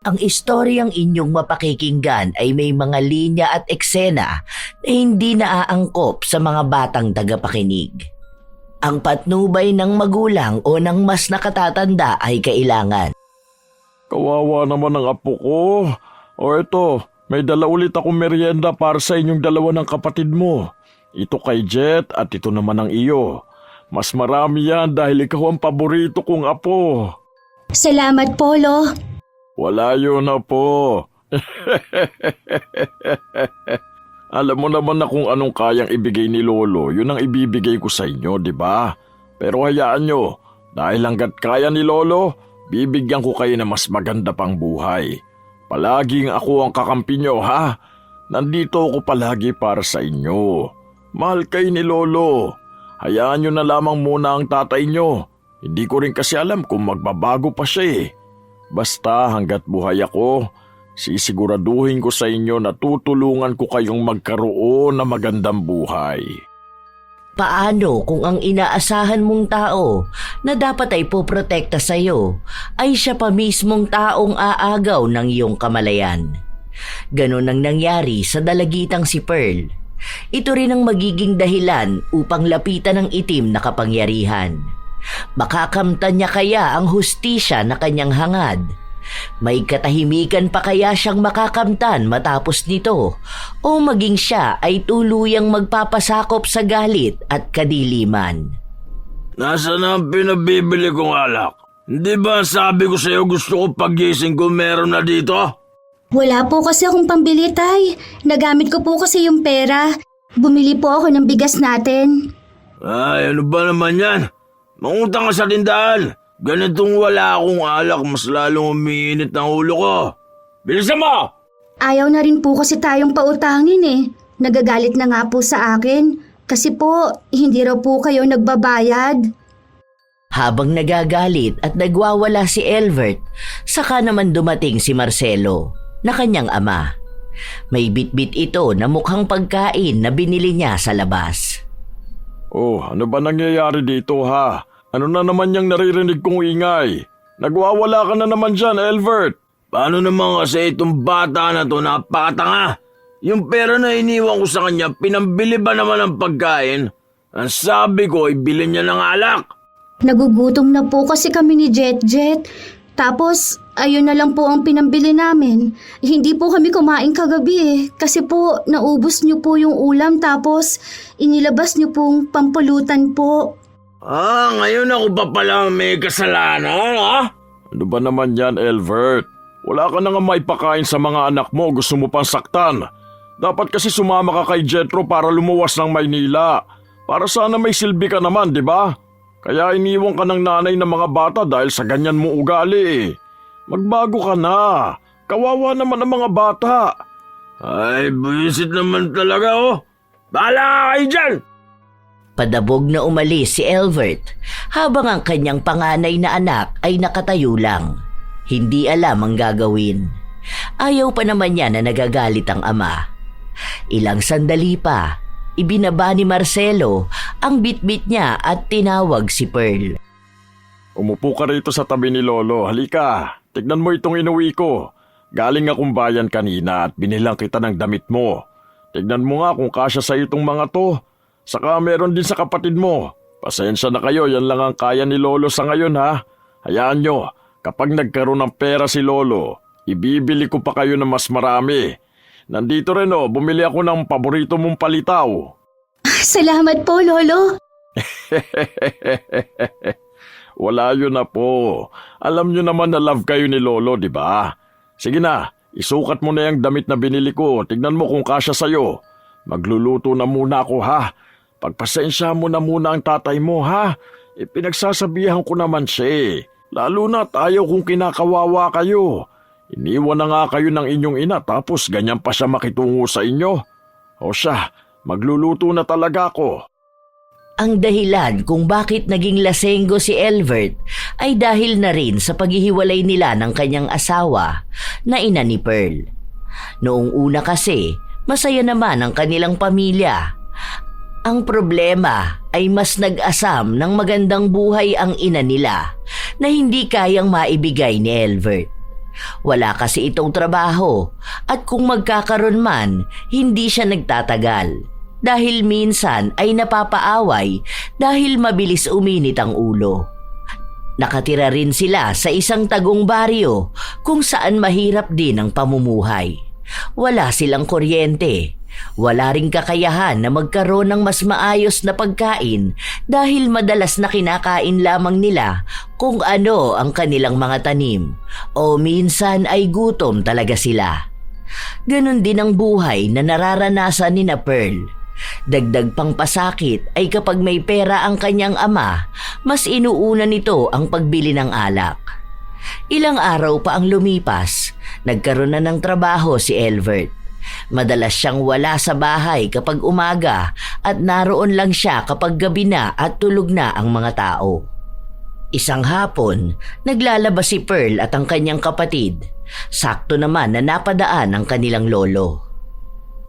Ang istoryang inyong mapakikinggan ay may mga linya at eksena na hindi naaangkop sa mga batang tagapakinig. Ang patnubay ng magulang o ng mas nakatatanda ay kailangan. Kawawa naman ang apo ko. O eto, may dala ulit akong merienda para sa inyong dalawa ng kapatid mo. Ito kay Jet at ito naman ang iyo. Mas marami yan dahil ikaw ang paborito kong apo. Salamat, Polo. Wala yun na po. Alam mo naman na kung anong kayang ibigay ni Lolo, yun ang ibibigay ko sa inyo, di ba? Pero hayaan nyo, dahil hanggat kaya ni Lolo, bibigyan ko kayo ng mas maganda pang buhay. Palaging ako ang kakampi nyo, ha? Nandito ako palagi para sa inyo. Mahal kayo ni Lolo. Hayaan nyo na lamang muna ang tatay nyo. Hindi ko rin kasi alam kung magbabago pa siya eh. Basta hanggat buhay ako, sisiguraduhin ko sa inyo na tutulungan ko kayong magkaroon ng magandang buhay. Paano kung ang inaasahan mong tao na dapat ay poprotekta sa iyo ay siya pa mismong taong aagaw ng iyong kamalayan? Ganon ang nangyari sa dalagitang si Pearl. Ito rin ang magiging dahilan upang lapitan ng itim na kapangyarihan. Makakamtan niya kaya ang hustisya na kanyang hangad? May katahimikan pa kaya siyang makakamtan matapos nito? O maging siya ay tuluyang magpapasakop sa galit at kadiliman? Nasaan ang pinabibili kong alak? Hindi ba sabi ko sa'yo gusto ko pagising ko meron na dito? Wala po kasi akong pambili, Tay. Nagamit ko po kasi yung pera. Bumili po ako ng bigas natin. Ay, ano ba naman yan? Mangutang ka sa tindahan. Ganitong wala akong alak, mas lalong umiinit ang ulo ko. Bilisan mo! Ayaw na rin po kasi tayong pautangin eh. Nagagalit na nga po sa akin. Kasi po, hindi raw po kayo nagbabayad. Habang nagagalit at nagwawala si Elvert, saka naman dumating si Marcelo, na kanyang ama. May bitbit ito na mukhang pagkain na binili niya sa labas. Oh, ano ba nangyayari dito ha? Ano na naman yung naririnig kong ingay? Nagwawala ka na naman dyan, Elvert. Paano naman kasi itong bata na to napakatanga? Yung pera na iniwan ko sa kanya, pinambili ba naman ng pagkain? Ang sabi ko, ibili niya ng alak. Nagugutom na po kasi kami ni Jet. Tapos, ayun na lang po ang pinambili namin. Hindi po kami kumain kagabi eh. Kasi po, naubos niyo po yung ulam tapos inilabas niyo pong pampulutan po. Ngayon ako pa pala may kasalanan, ha? Ano ba naman yan, Elvert? Wala ka na nga maipakain sa mga anak mo, gusto mo pang saktan. Dapat kasi sumama ka kay Jetro para lumuwas ng Maynila. Para sana may silbi ka naman, di ba? Kaya iniwan ka ng nanay ng mga bata dahil sa ganyan mo ugali. Magbago ka na. Kawawa naman ang mga bata. Ay, buwisit naman talaga, oh. Bahala ka kayo dyan! Padabog na umalis si Elvert habang ang kanyang panganay na anak ay nakatayo lang. Hindi alam ang gagawin. Ayaw pa naman niya na nagagalit ang ama. Ilang sandali pa, ibinaba ni Marcelo ang bitbit niya at tinawag si Pearl. Umupo ka rito sa tabi ni Lolo. Halika, tignan mo itong inuwi ko. Galing akong bayan kanina at binilang kita ng damit mo. Tignan mo nga kung kasya sa itong mga to. Saka meron din sa kapatid mo. Pasensya na kayo, yan lang ang kaya ni Lolo sa ngayon ha. Hayaan nyo, kapag nagkaroon ng pera si Lolo, ibibili ko pa kayo ng mas marami. Nandito rin bumili ako ng paborito mong palitaw. Salamat po, Lolo. Wala yun na po. Alam nyo naman na love kayo ni Lolo, di ba? Sige na, isukat mo na yung damit na binili ko. Tignan mo kung kasya sa'yo. Magluluto na muna ako ha. Pagpasensya mo na muna ang tatay mo ha. Pinagsasabihan ko naman siya. Lalo na't ayaw kung kinakawawa kayo. Iniwan na nga kayo ng inyong ina tapos ganyan pa siya makitungo sa inyo. O siya, magluluto na talaga ako. Ang dahilan kung bakit naging lasenggo si Elvert ay dahil na rin sa paghihiwalay nila ng kanyang asawa na ina ni Pearl. Noong una kasi, masaya naman ang kanilang pamilya. Ang problema ay mas nag-asam ng magandang buhay ang ina nila na hindi kayang maibigay ni Elvert. Wala kasi itong trabaho at kung magkakaroon man, hindi siya nagtatagal. Dahil minsan ay napapaaway dahil mabilis uminit ang ulo. Nakatira rin sila sa isang tagong baryo kung saan mahirap din ang pamumuhay. Wala silang kuryente. Wala ring kakayahan na magkaroon ng mas maayos na pagkain dahil madalas na kinakain lamang nila kung ano ang kanilang mga tanim o minsan ay gutom talaga sila. Ganon din ang buhay na nararanasan ni na Pearl. Dagdag pang pasakit ay kapag may pera ang kanyang ama, mas inuuna nito ang pagbili ng alak. Ilang araw pa ang lumipas, nagkaroon na ng trabaho si Elvert. Madalas siyang wala sa bahay kapag umaga at naroon lang siya kapag gabi na at tulog na ang mga tao. Isang hapon, naglalaba si Pearl at ang kanyang kapatid. Sakto naman na napadaan ang kanilang lolo.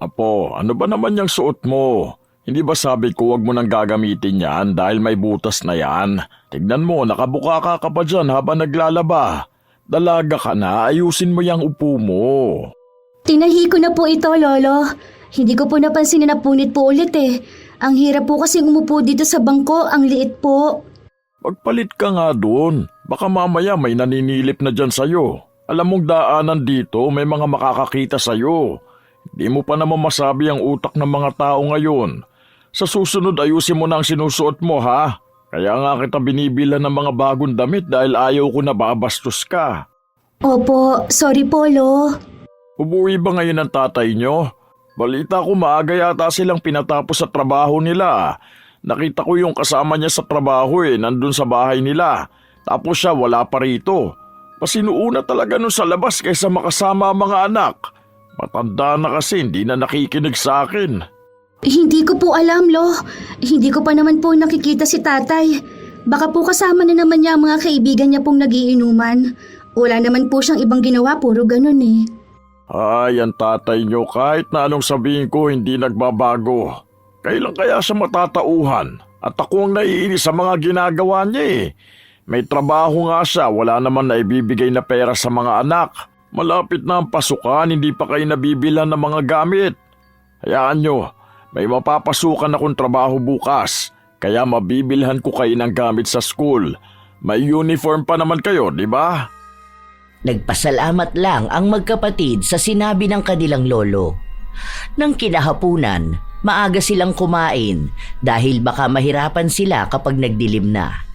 Apo, ano ba naman yung suot mo? Hindi ba sabi ko wag mo nang gagamitin yan dahil may butas na yan? Tignan mo, nakabuka ka pa dyan habang naglalaba. Dalaga ka na, ayusin mo yung upo mo. Tinahi ko na po ito, Lolo. Hindi ko po napansin na napunit po ulit eh. Ang hirap po kasing umupo dito sa bangko, ang liit po. Magpalit ka nga doon. Baka mamaya may naninilip na dyan sa'yo. Alam mong daanan dito, may mga makakakita sa'yo. Hindi mo pa naman masabi ang utak ng mga tao ngayon. Sa susunod ayusin mo na ang sinusuot mo ha. Kaya nga kita binibilan ng mga bagong damit dahil ayaw ko na babastos ka. Opo, sorry po, Lo. Ubuwi ba ngayon ang tatay nyo? Balita ko maaga yata silang pinatapos sa trabaho nila. Nakita ko yung kasama niya sa trabaho nandun sa bahay nila. Tapos siya wala pa rito. Pasinuuna talaga nun sa labas kaysa makasama ang mga anak. Matanda na kasi hindi na nakikinig sa akin. Hindi ko po alam, Lo. Hindi ko pa naman po nakikita si tatay. Baka po kasama na naman niya ang mga kaibigan niya pong nagiinuman. Wala naman po siyang ibang ginawa, puro ganun eh. Ay, ang tatay nyo kahit na anong sabihin ko hindi nagbabago. Kailan kaya siya matatauhan? At ako ang naiinis sa mga ginagawa niya May trabaho nga siya, wala naman na ibibigay na pera sa mga anak. Malapit na ang pasukan, hindi pa kayo nabibilan ng mga gamit. Hayaan nyo, may mapapasukan akong trabaho bukas, kaya mabibilhan ko kayo ng gamit sa school. May uniform pa naman kayo, di ba? Nagpasalamat lang ang magkapatid sa sinabi ng kanilang lolo. Nang kinahapunan, maaga silang kumain dahil baka mahirapan sila kapag nagdilim na.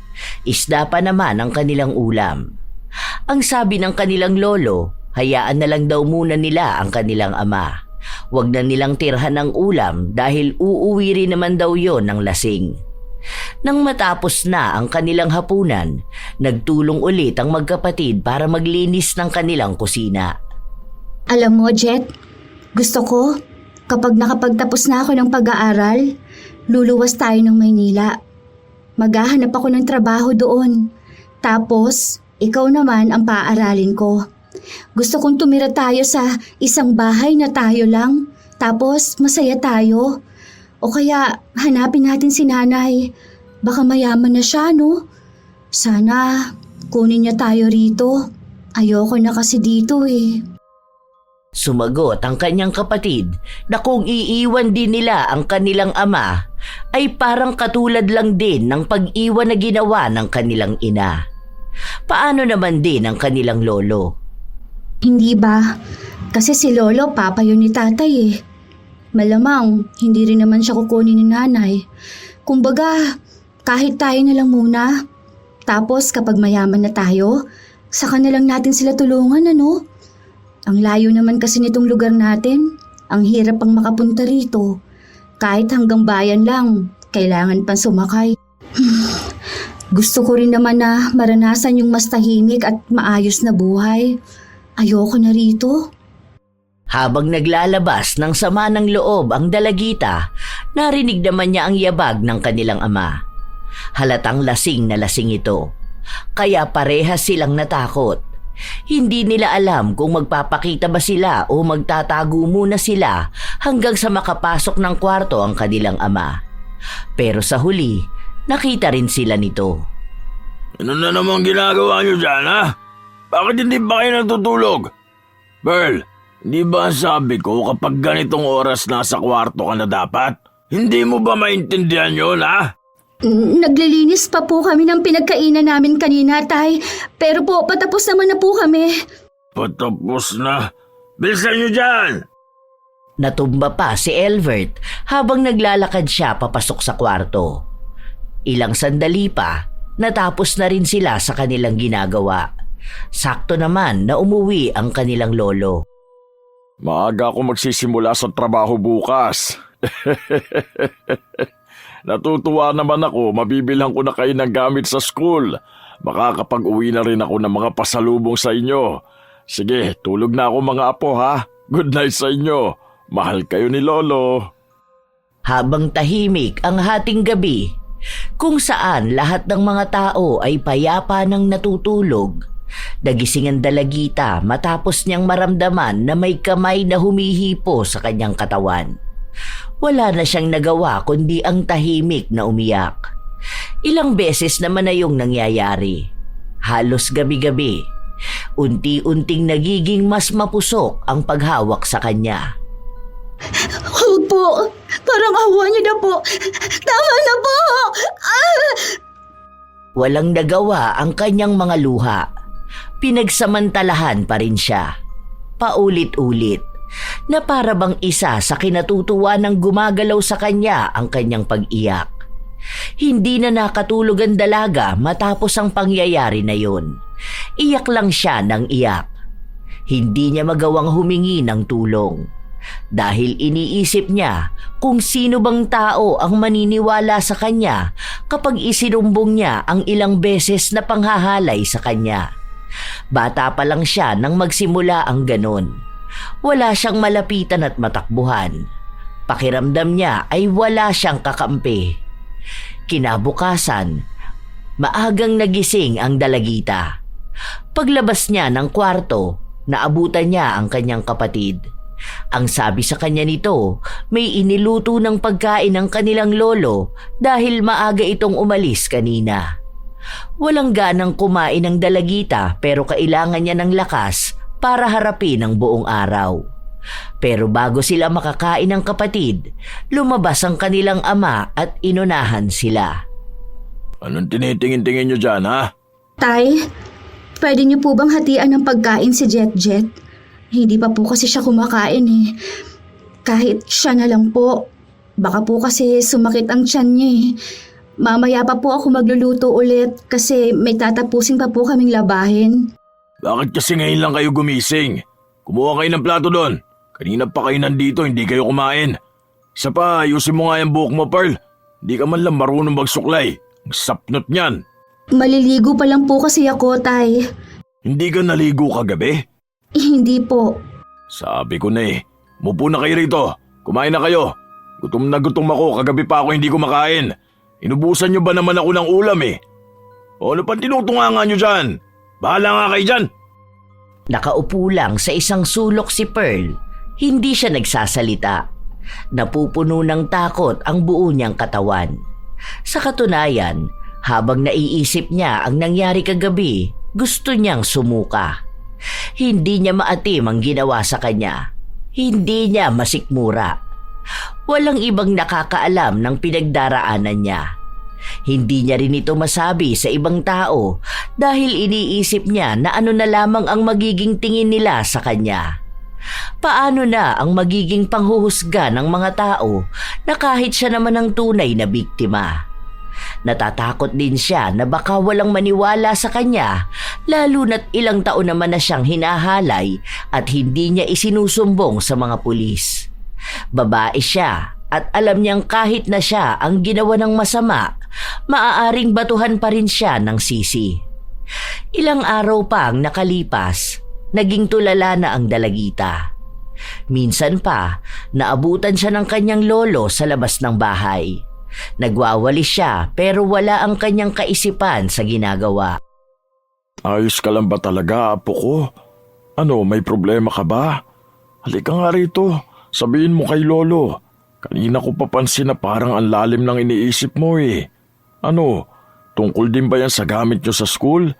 Isda pa naman ang kanilang ulam. Ang sabi ng kanilang lolo, hayaan na lang daw muna nila ang kanilang ama. Huwag na nilang tirhan ng ulam dahil uuwi rin naman daw yon ng lasing. Nang matapos na ang kanilang hapunan, nagtulong ulit ang magkapatid para maglinis ng kanilang kusina. Alam mo, Jet, gusto ko, kapag nakapagtapos na ako ng pag-aaral, luluwas tayo ng Maynila. Maghahanap ako ng trabaho doon. Tapos, ikaw naman ang paaralin ko. Gusto kong tumira tayo sa isang bahay na tayo lang, tapos masaya tayo. O kaya hanapin natin si nanay. Baka mayaman na siya, no? Sana kunin niya tayo rito. Ayoko na kasi dito eh. Sumagot ang kanyang kapatid na kung iiwan din nila ang kanilang ama ay parang katulad lang din ng pag-iwan na ginawa ng kanilang ina. Paano naman din ang kanilang lolo? Hindi ba? Kasi si Lolo, papa yun ni tatay eh. Malamang, hindi rin naman siya kukunin ni nanay. Kumbaga, kahit tayo na lang muna. Tapos kapag mayaman na tayo, saka na lang natin sila tulungan, ano? Ang layo naman kasi nitong lugar natin. Ang hirap pang makapunta rito. Kahit hanggang bayan lang, kailangan pang sumakay. Gusto ko rin naman na maranasan yung mas tahimik at maayos na buhay. Ayoko na rito. Habang naglalabas ng sama ng loob ang dalagita, narinig naman niya ang yabag ng kanilang ama. Halatang lasing na lasing ito. Kaya parehas silang natakot. Hindi nila alam kung magpapakita ba sila o magtatago muna sila hanggang sa makapasok ng kwarto ang kanilang ama. Pero sa huli, nakita rin sila nito. Ano na naman ginagawa niyo dyan, ha? Bakit hindi ba kayo natutulog? Pearl, hindi ba sabi ko kapag ganitong oras nasa kwarto ka na dapat? Hindi mo ba maintindihan yun, ha? Naglilinis pa po kami ng pinagkainan namin kanina, Tay. Pero po, patapos naman na po kami. Patapos na. Bilisan nyo dyan! Natumba pa si Elvert habang naglalakad siya papasok sa kwarto. Ilang sandali pa, natapos na rin sila sa kanilang ginagawa. Sakto naman na umuwi ang kanilang lolo. Maaga ako magsisimula sa trabaho bukas. Natutuwa naman ako, mabibilhan ko na kayo ng gamit sa school. Makakapag-uwi na rin ako ng mga pasalubong sa inyo. Sige, tulog na ako mga apo ha. Good night sa inyo. Mahal kayo ni Lolo. Habang tahimik ang hating gabi, kung saan lahat ng mga tao ay payapa nang natutulog, nagising ang dalagita matapos niyang maramdaman na may kamay na humihipo sa kanyang katawan. Wala na siyang nagawa kundi ang tahimik na umiyak. Ilang beses naman na yung nangyayari. Halos gabi-gabi. Unti-unting nagiging mas mapusok ang paghawak sa kanya. Huwag po. Parang awa niyo na po. Tama na po. Walang nagawa ang kanyang mga luha. Pinagsamantalahan pa rin siya. Paulit-ulit na para bang isa sa kinatutuwa ng gumagalaw sa kanya ang kanyang pag-iyak. Hindi na nakatulog ang dalaga matapos ang pangyayari na yun. Iyak lang siya ng iyak. Hindi niya magawang humingi ng tulong. Dahil iniisip niya kung sino bang tao ang maniniwala sa kanya kapag isinumbong niya ang ilang beses na panghahalay sa kanya. Bata pa lang siya nang magsimula ang ganon. Wala siyang malapitan at matakbuhan. Pakiramdam niya ay wala siyang kakampi. Kinabukasan, maagang nagising ang dalagita. Paglabas niya ng kwarto, naabutan niya ang kanyang kapatid. Ang sabi sa kanya nito, may iniluto ng pagkain ng kanilang lolo dahil maaga itong umalis kanina. Walang ganang kumain ng dalagita pero kailangan niya ng lakas para harapin ang buong araw. Pero bago sila makakain ng kapatid, lumabas ang kanilang ama at inunahan sila. Anong tinitingin-tingin nyo dyan, ha? Tay, pwede niyo po bang hatian ng pagkain si Jet Jet? Hindi pa po kasi siya kumakain eh. Kahit siya na lang po. Baka po kasi sumakit ang tiyan niya eh. Mamaya pa po ako magluluto ulit kasi may tatapusin pa po kaming labahin. Bakit kasi ngayon lang kayo gumising? Kumuha kayo ng plato doon. Kanina pa kayo nandito, hindi kayo kumain. Isa pa, ayusin mo nga yung buhok mo, Pearl. Hindi ka man lang marunong magsuklay. Ang sapnot niyan. Maliligo pa lang po kasi ako, Tay. Hindi ka naligo kagabi? Hindi po. Sabi ko na eh. Mupo na kayo rito. Kumain na kayo. Gutom na gutom ako. Kagabi pa ako hindi kumakain. Inubusan niyo ba naman ako ng ulam eh? O ano pang tinutunganga niyo dyan? Bahala nga kayo dyan. Nakaupo lang sa isang sulok si Pearl. Hindi siya nagsasalita. Napupuno ng takot ang buo niyang katawan. Sa katunayan, habang naiisip niya ang nangyari kagabi, gusto niyang sumuka. Hindi niya maatim ang ginawa sa kanya. Hindi niya masikmura. Walang ibang nakakaalam ng pinagdaraanan niya. Hindi niya rin ito masabi sa ibang tao dahil iniisip niya na ano na lamang ang magiging tingin nila sa kanya. Paano na ang magiging panghuhusga ng mga tao na kahit siya naman ang tunay na biktima? Natatakot din siya na baka walang maniwala sa kanya lalo na't ilang taon naman na siyang hinahalay at hindi niya isinusumbong sa mga pulis. Babae siya at alam niyang kahit na siya ang ginawa ng masama, maaaring batuhan pa rin siya ng sisi. Ilang araw pa ang nakalipas, naging tulala na ang dalagita. Minsan pa, naabutan siya ng kanyang lolo sa labas ng bahay. Nagwawalis siya pero wala ang kanyang kaisipan sa ginagawa. Ayos ka lang ba talaga, apo ko? Ano, may problema ka ba? Halika nga rito, sabihin mo kay lolo. Kanina ko papansin na parang ang lalim ng iniisip mo eh. Ano, tungkol din ba yan sa gamit nyo sa school?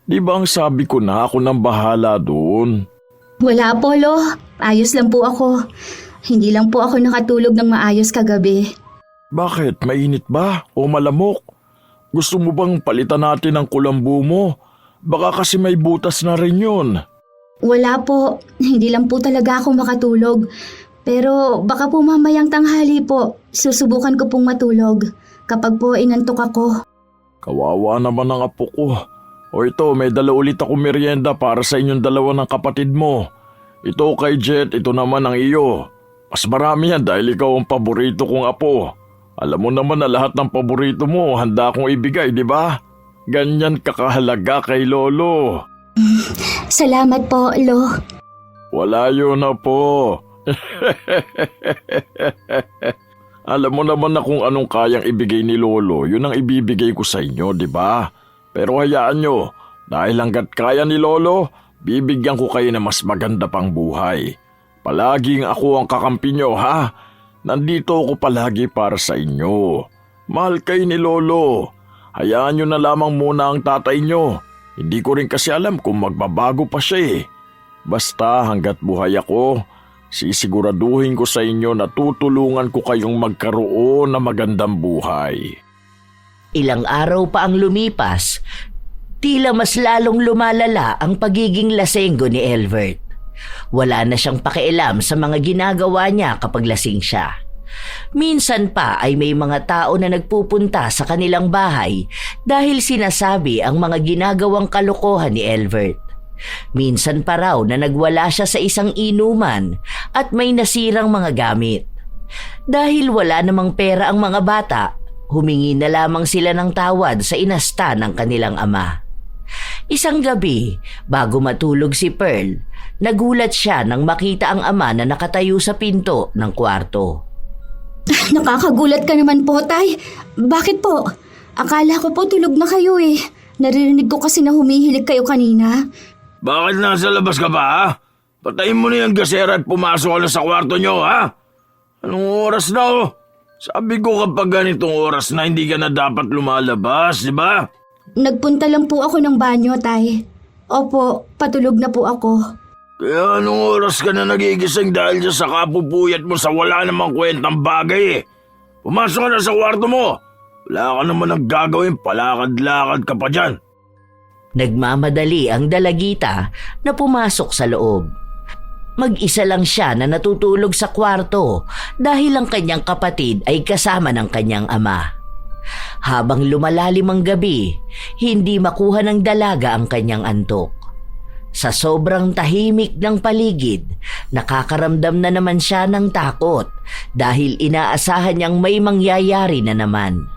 Di ba ang sabi ko na ako nang bahala doon? Wala po, Lo. Ayos lang po ako. Hindi lang po ako nakatulog ng maayos kagabi. Bakit? Mainit ba? O malamok? Gusto mo bang palitan natin ang kulambu mo? Baka kasi may butas na rin yun. Wala po. Hindi lang po talaga ako makatulog. Pero baka po mamayang tanghali po, susubukan ko pong matulog kapag po inantok ako. Kawawa naman ang apo ko. O ito, may dala ulit ako merienda para sa inyong dalawa ng kapatid mo. Ito kay Jet, ito naman ang iyo. Mas marami yan dahil ikaw ang paborito kong apo. Alam mo naman na lahat ng paborito mo handa akong ibigay, di ba? Ganyan kakahalaga kay Lolo. Salamat po, Lo. Wala yun na po. Alam mo naman na kung anong kayang ibigay ni Lolo, yun ang ibibigay ko sa inyo, di ba? Pero hayaan nyo, dahil hanggat kaya ni Lolo, bibigyan ko kayo ng mas maganda pang buhay. Palaging ako ang kakampi nyo, ha? Nandito ako palagi para sa inyo. Mahal kayo ni Lolo. Hayaan nyo na lamang muna ang tatay nyo. Hindi ko rin kasi alam kung magbabago pa siya eh. Basta hanggat buhay ako, sisiguraduhin ko sa inyo na tutulungan ko kayong magkaroon ng magandang buhay. Ilang araw pa ang lumipas, tila mas lalong lumalala ang pagiging lasenggo ni Elvert. Wala na siyang pakialam sa mga ginagawa niya kapag lasing siya. Minsan pa ay may mga tao na nagpupunta sa kanilang bahay dahil sinasabi ang mga ginagawang kalokohan ni Elvert. Minsan pa raw na nagwala siya sa isang inuman at may nasirang mga gamit. Dahil wala namang pera ang mga bata, humingi na lamang sila ng tawad sa inasta ng kanilang ama. Isang gabi, bago matulog si Pearl, nagulat siya nang makita ang ama na nakatayo sa pinto ng kwarto. Nakakagulat ka naman po, Tay. Bakit po? Akala ko po tulog na kayo eh. Naririnig ko kasi na humihilig kayo kanina. Bakit nasa labas ka pa, ha? Patayin mo na yung gasera at pumasok ka na sa kwarto nyo, ha? Anong oras na, oh? Sabi ko kapag ganitong oras na hindi ka na dapat lumalabas, di ba? Nagpunta lang po ako ng banyo, Tay. Opo, patulog na po ako. Kaya anong oras ka na nagigising dahil dyan sa kapupuyat mo sa wala namang kwentang bagay eh? Pumasok ka na sa kwarto mo. Wala ka naman ang gagawin, palakad-lakad ka pa dyan. Nagmamadali ang dalagita na pumasok sa loob. Mag-isa lang siya na natutulog sa kwarto dahil ang kanyang kapatid ay kasama ng kanyang ama. Habang lumalalim ang gabi, hindi makuha ng dalaga ang kanyang antok. Sa sobrang tahimik ng paligid, nakakaramdam na naman siya ng takot dahil inaasahan niyang may mangyayari na naman.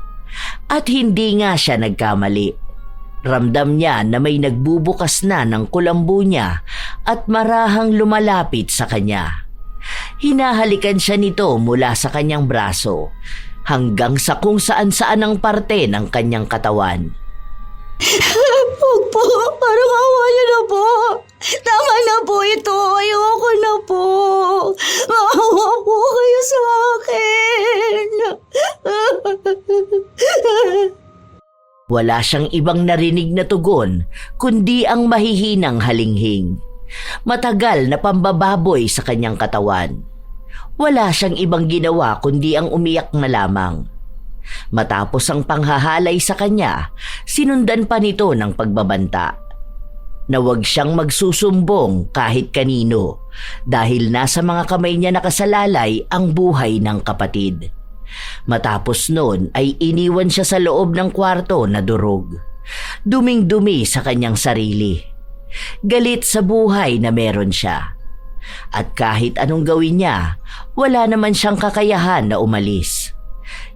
At hindi nga siya nagkamali. Ramdam niya na may nagbubukas na ng kulambu niya at marahang lumalapit sa kanya. Hinahalikan siya nito mula sa kanyang braso hanggang sa kung saan-saan ang parte ng kanyang katawan. Huwag po, parang awa niyo na po. Tama na po ito, ayoko na po. Maawa po kayo sa akin. Wala siyang ibang narinig na tugon kundi ang mahihinang halinghing. Matagal na pambababoy sa kanyang katawan. Wala siyang ibang ginawa kundi ang umiyak na lamang. Matapos ang panghahalay sa kanya, sinundan pa nito ng pagbabanta. Na huwag siyang magsusumbong kahit kanino dahil nasa mga kamay niya nakasalalay ang buhay ng kapatid. Matapos noon ay iniwan siya sa loob ng kwarto na durog. Duming-dumi sa kanyang sarili. Galit sa buhay na meron siya. At kahit anong gawin niya, wala naman siyang kakayahan na umalis.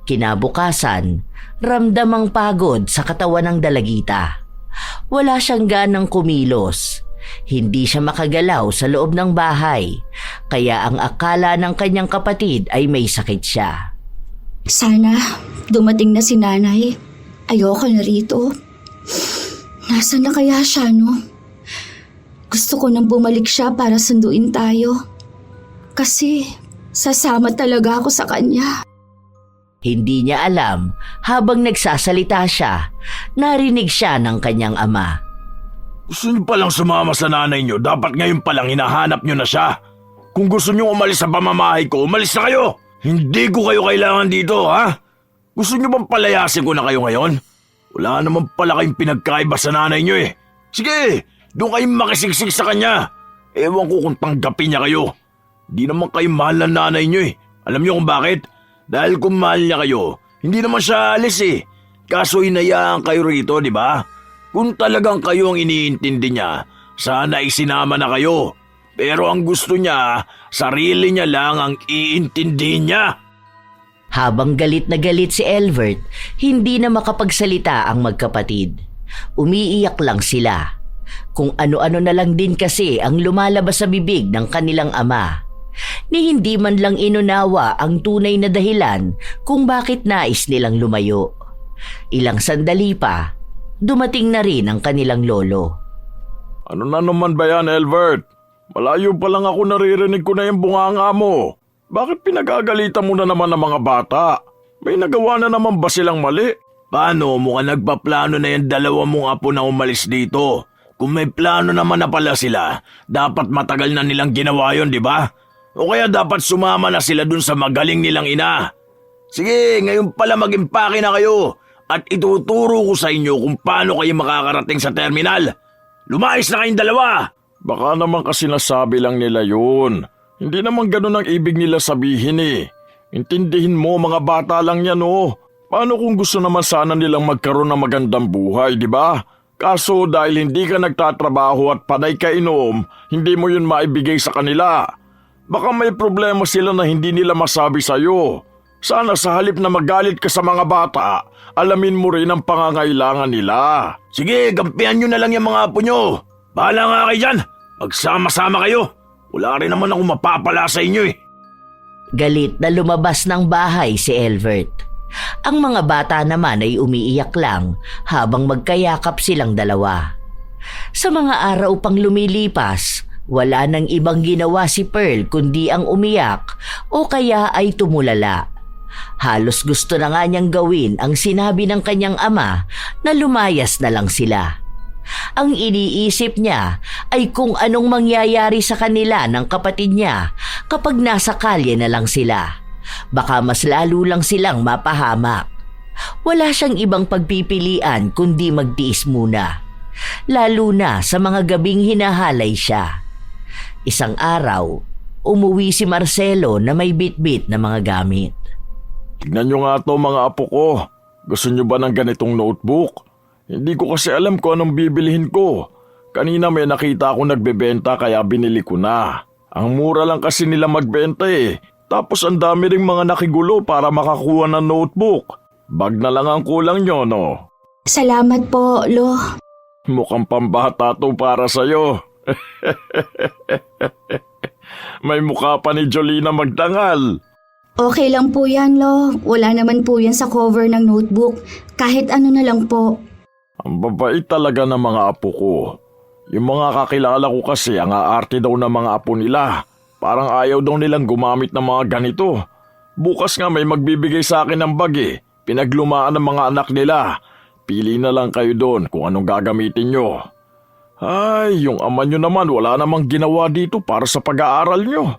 Kinabukasan, ramdam ang pagod sa katawan ng dalagita. Wala siyang ganang kumilos. Hindi siya makagalaw sa loob ng bahay, kaya ang akala ng kanyang kapatid ay may sakit siya. Sana dumating na si nanay. Ayoko na rito. Nasaan na kaya siya, no? Gusto ko nang bumalik siya para sunduin tayo. Kasi sasama talaga ako sa kanya. Hindi niya alam, habang nagsasalita siya, narinig siya ng kanyang ama. Gusto niyo palang sumama sa nanay niyo, dapat ngayon palang hinahanap niyo na siya. Kung gusto niyo umalis sa pamamahay ko, umalis na kayo! Hindi ko kayo kailangan dito, ha? Gusto niyo bang palayasin ko na kayo ngayon? Wala naman pala kayong pinagkaiba sa nanay niyo eh. Sige, doon kayong makisiksik sa kanya. Ewan ko kung tanggapin niya kayo. Di naman kayo mahal ng nanay niyo eh. Alam niyo kung bakit? Dahil kung mahal niya kayo, hindi naman siya alis eh. Kaso hinayaan kayo rito, di ba? Kung talagang kayo ang iniintindi niya, sana isinama na kayo. Pero ang gusto niya, sarili niya lang ang iintindihin niya. Habang galit na galit si Elvert, hindi na makapagsalita ang magkapatid. Umiiyak lang sila. Kung ano-ano na lang din kasi ang lumalabas sa bibig ng kanilang ama. Ni hindi man lang inunawa ang tunay na dahilan kung bakit nais nilang lumayo. Ilang sandali pa, dumating na rin ang kanilang lolo. Ano na naman ba yan, Elvert? Malayo pa lang ako naririnig ko na yung bunganga mo. Bakit pinagagalitan mo na naman ang mga bata? May nagawa na naman ba silang mali? Paano mukhang nagpaplano na yung dalawa mong apo na umalis dito? Kung may plano naman na pala sila, dapat matagal na nilang ginawa yon, di ba? O kaya dapat sumama na sila dun sa magaling nilang ina. Sige, ngayon pala mag-impake na kayo at ituturo ko sa inyo kung paano kayo makakarating sa terminal. Lumayas na kayong dalawa! Baka naman kasi nasabi lang nila yun. Hindi naman ganun ang ibig nila sabihin eh. Intindihin mo, mga bata lang yan oh. Paano kung gusto naman sana nilang magkaroon ng magandang buhay, di ba? Kaso dahil hindi ka nagtatrabaho at panay ka inom, hindi mo yun maibigay sa kanila. Baka may problema sila na hindi nila masabi sa'yo. Sana sa halip na magalit ka sa mga bata, alamin mo rin ang pangangailangan nila. Sige, gampihan nyo na lang yung mga apo nyo. Bahala nga kayo dyan. Magsama-sama kayo. Wala rin naman ako mapapala sa inyo eh. Galit na lumabas ng bahay si Elvert. Ang mga bata naman ay umiiyak lang habang magkayakap silang dalawa. Sa mga araw pang lumilipas, wala nang ibang ginawa si Pearl kundi ang umiyak o kaya ay tumulala. Halos gusto na nga niyang gawin ang sinabi ng kanyang ama na lumayas na lang sila. Ang iniisip niya ay kung anong mangyayari sa kanila ng kapatid niya kapag nasa kalye na lang sila. Baka mas lalo lang silang mapahamak. Wala siyang ibang pagpipilian kundi magtiis muna. Lalo na sa mga gabing hinahalay siya. Isang araw, umuwi si Marcelo na may bitbit na mga gamit. Tignan nyo nga to mga apo ko. Gusto nyo ba ng ganitong notebook? Hindi ko kasi alam kung anong bibilihin ko. Kanina may nakita akong nagbebenta kaya binili ko na. Ang mura lang kasi nila magbenta eh. Tapos ang dami ring mga nakigulo para makakuha ng notebook. Bag na lang ang kulang nyo, no? Salamat po, Lo. Mukhang pambata to para sa'yo. May mukha pa ni Jolina magdangal. Okay lang po yan, Lo. Wala naman po yan sa cover ng notebook. Kahit ano na lang po. Ang babait talaga ng mga apo ko. Yung mga kakilala ko kasi ang aarte daw ng mga apo nila. Parang ayaw daw nilang gumamit ng mga ganito. Bukas nga may magbibigay sa akin ng bag eh. Pinaglumaan ng mga anak nila. Pili na lang kayo doon kung anong gagamitin nyo. Ay, yung ama nyo naman wala namang ginawa dito para sa pag-aaral nyo.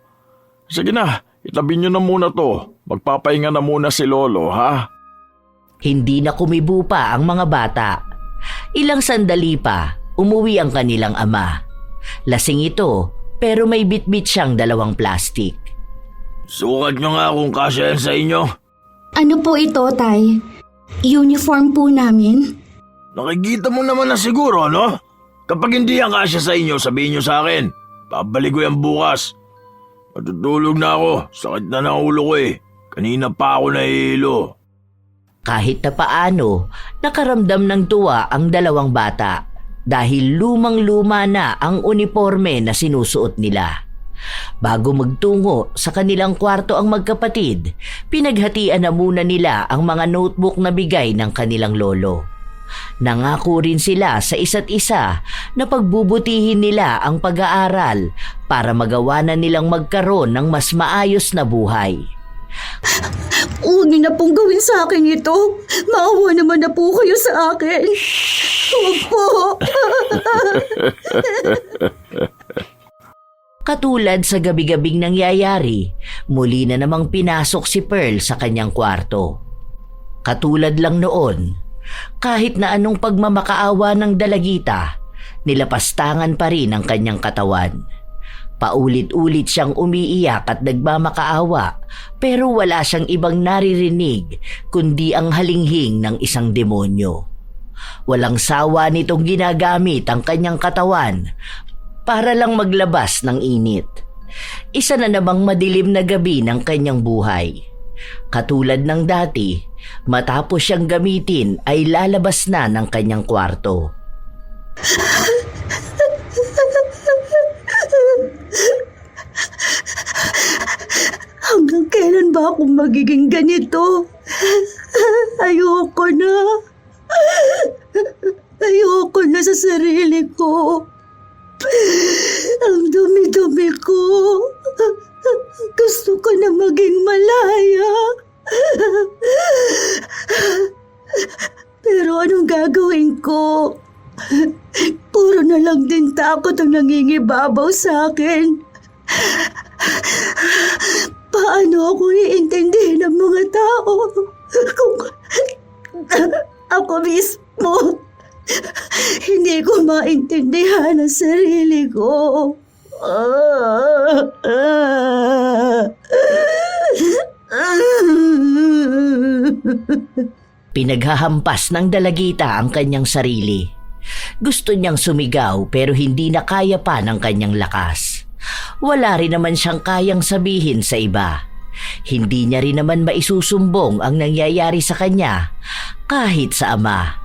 Sige na, itabi nyo na muna to. Magpapahinga na muna si Lolo, ha? Hindi na kumibo pa ang mga bata. Ilang sandali pa, umuwi ang kanilang ama. Lasing ito, pero may bitbit siyang 2 plastik. Sukat nyo nga kung kasya yan sa inyo. Ano po ito, Tay? Uniform po namin. Nakikita mo naman na siguro, no? Kapag hindi yan kasya sa inyo, sabihin nyo sa akin. Babalik ko yan bukas. Matutulog na ako. Sakit na ng ulo ko eh. Kanina pa ako nahihilo. Kahit na paano, nakaramdam ng tuwa ang 2 bata dahil lumang-luma na ang uniforme na sinusuot nila. Bago magtungo sa kanilang kwarto ang magkapatid, pinaghatian na muna nila ang mga notebook na bigay ng kanilang lolo. Nangako rin sila sa isa't isa na pagbubutihin nila ang pag-aaral para magawa na nilang magkaroon ng mas maayos na buhay. Huwag niyo na pong gawin sa akin ito. Maawa naman na po kayo sa akin. Opo. Katulad sa gabi-gabing nangyayari, muli na namang pinasok si Pearl sa kanyang kwarto. Katulad lang noon, kahit na anong pagmamakaawa ng dalagita, nilapastangan pa rin ang kanyang katawan. Paulit-ulit siyang umiiyak at nagmamakaawa pero wala siyang ibang naririnig kundi ang halinghing ng isang demonyo. Walang sawa nitong ginagamit ang kanyang katawan para lang maglabas ng init. Isa na namang madilim na gabi ng kanyang buhay. Katulad ng dati, matapos siyang gamitin ay lalabas na ng kanyang kwarto. Hanggang kailan ba ako magiging ganito? Ayoko na. Ayoko na sa sarili ko. Ang dumi-dumi ko. Gusto ko na maging malaya. Pero anong gagawin ko? Puro na lang din takot ang nangingibabaw sa akin. Paano ako iintindihin ng mga tao kung ako mismo hindi ko maintindihan ang sarili ko? Pinaghahampas ng dalagita ang kanyang sarili. Gusto niyang sumigaw pero hindi na kaya pa ng kanyang lakas. Wala rin naman siyang kayang sabihin sa iba. Hindi niya rin naman maisusumbong ang nangyayari sa kanya kahit sa ama.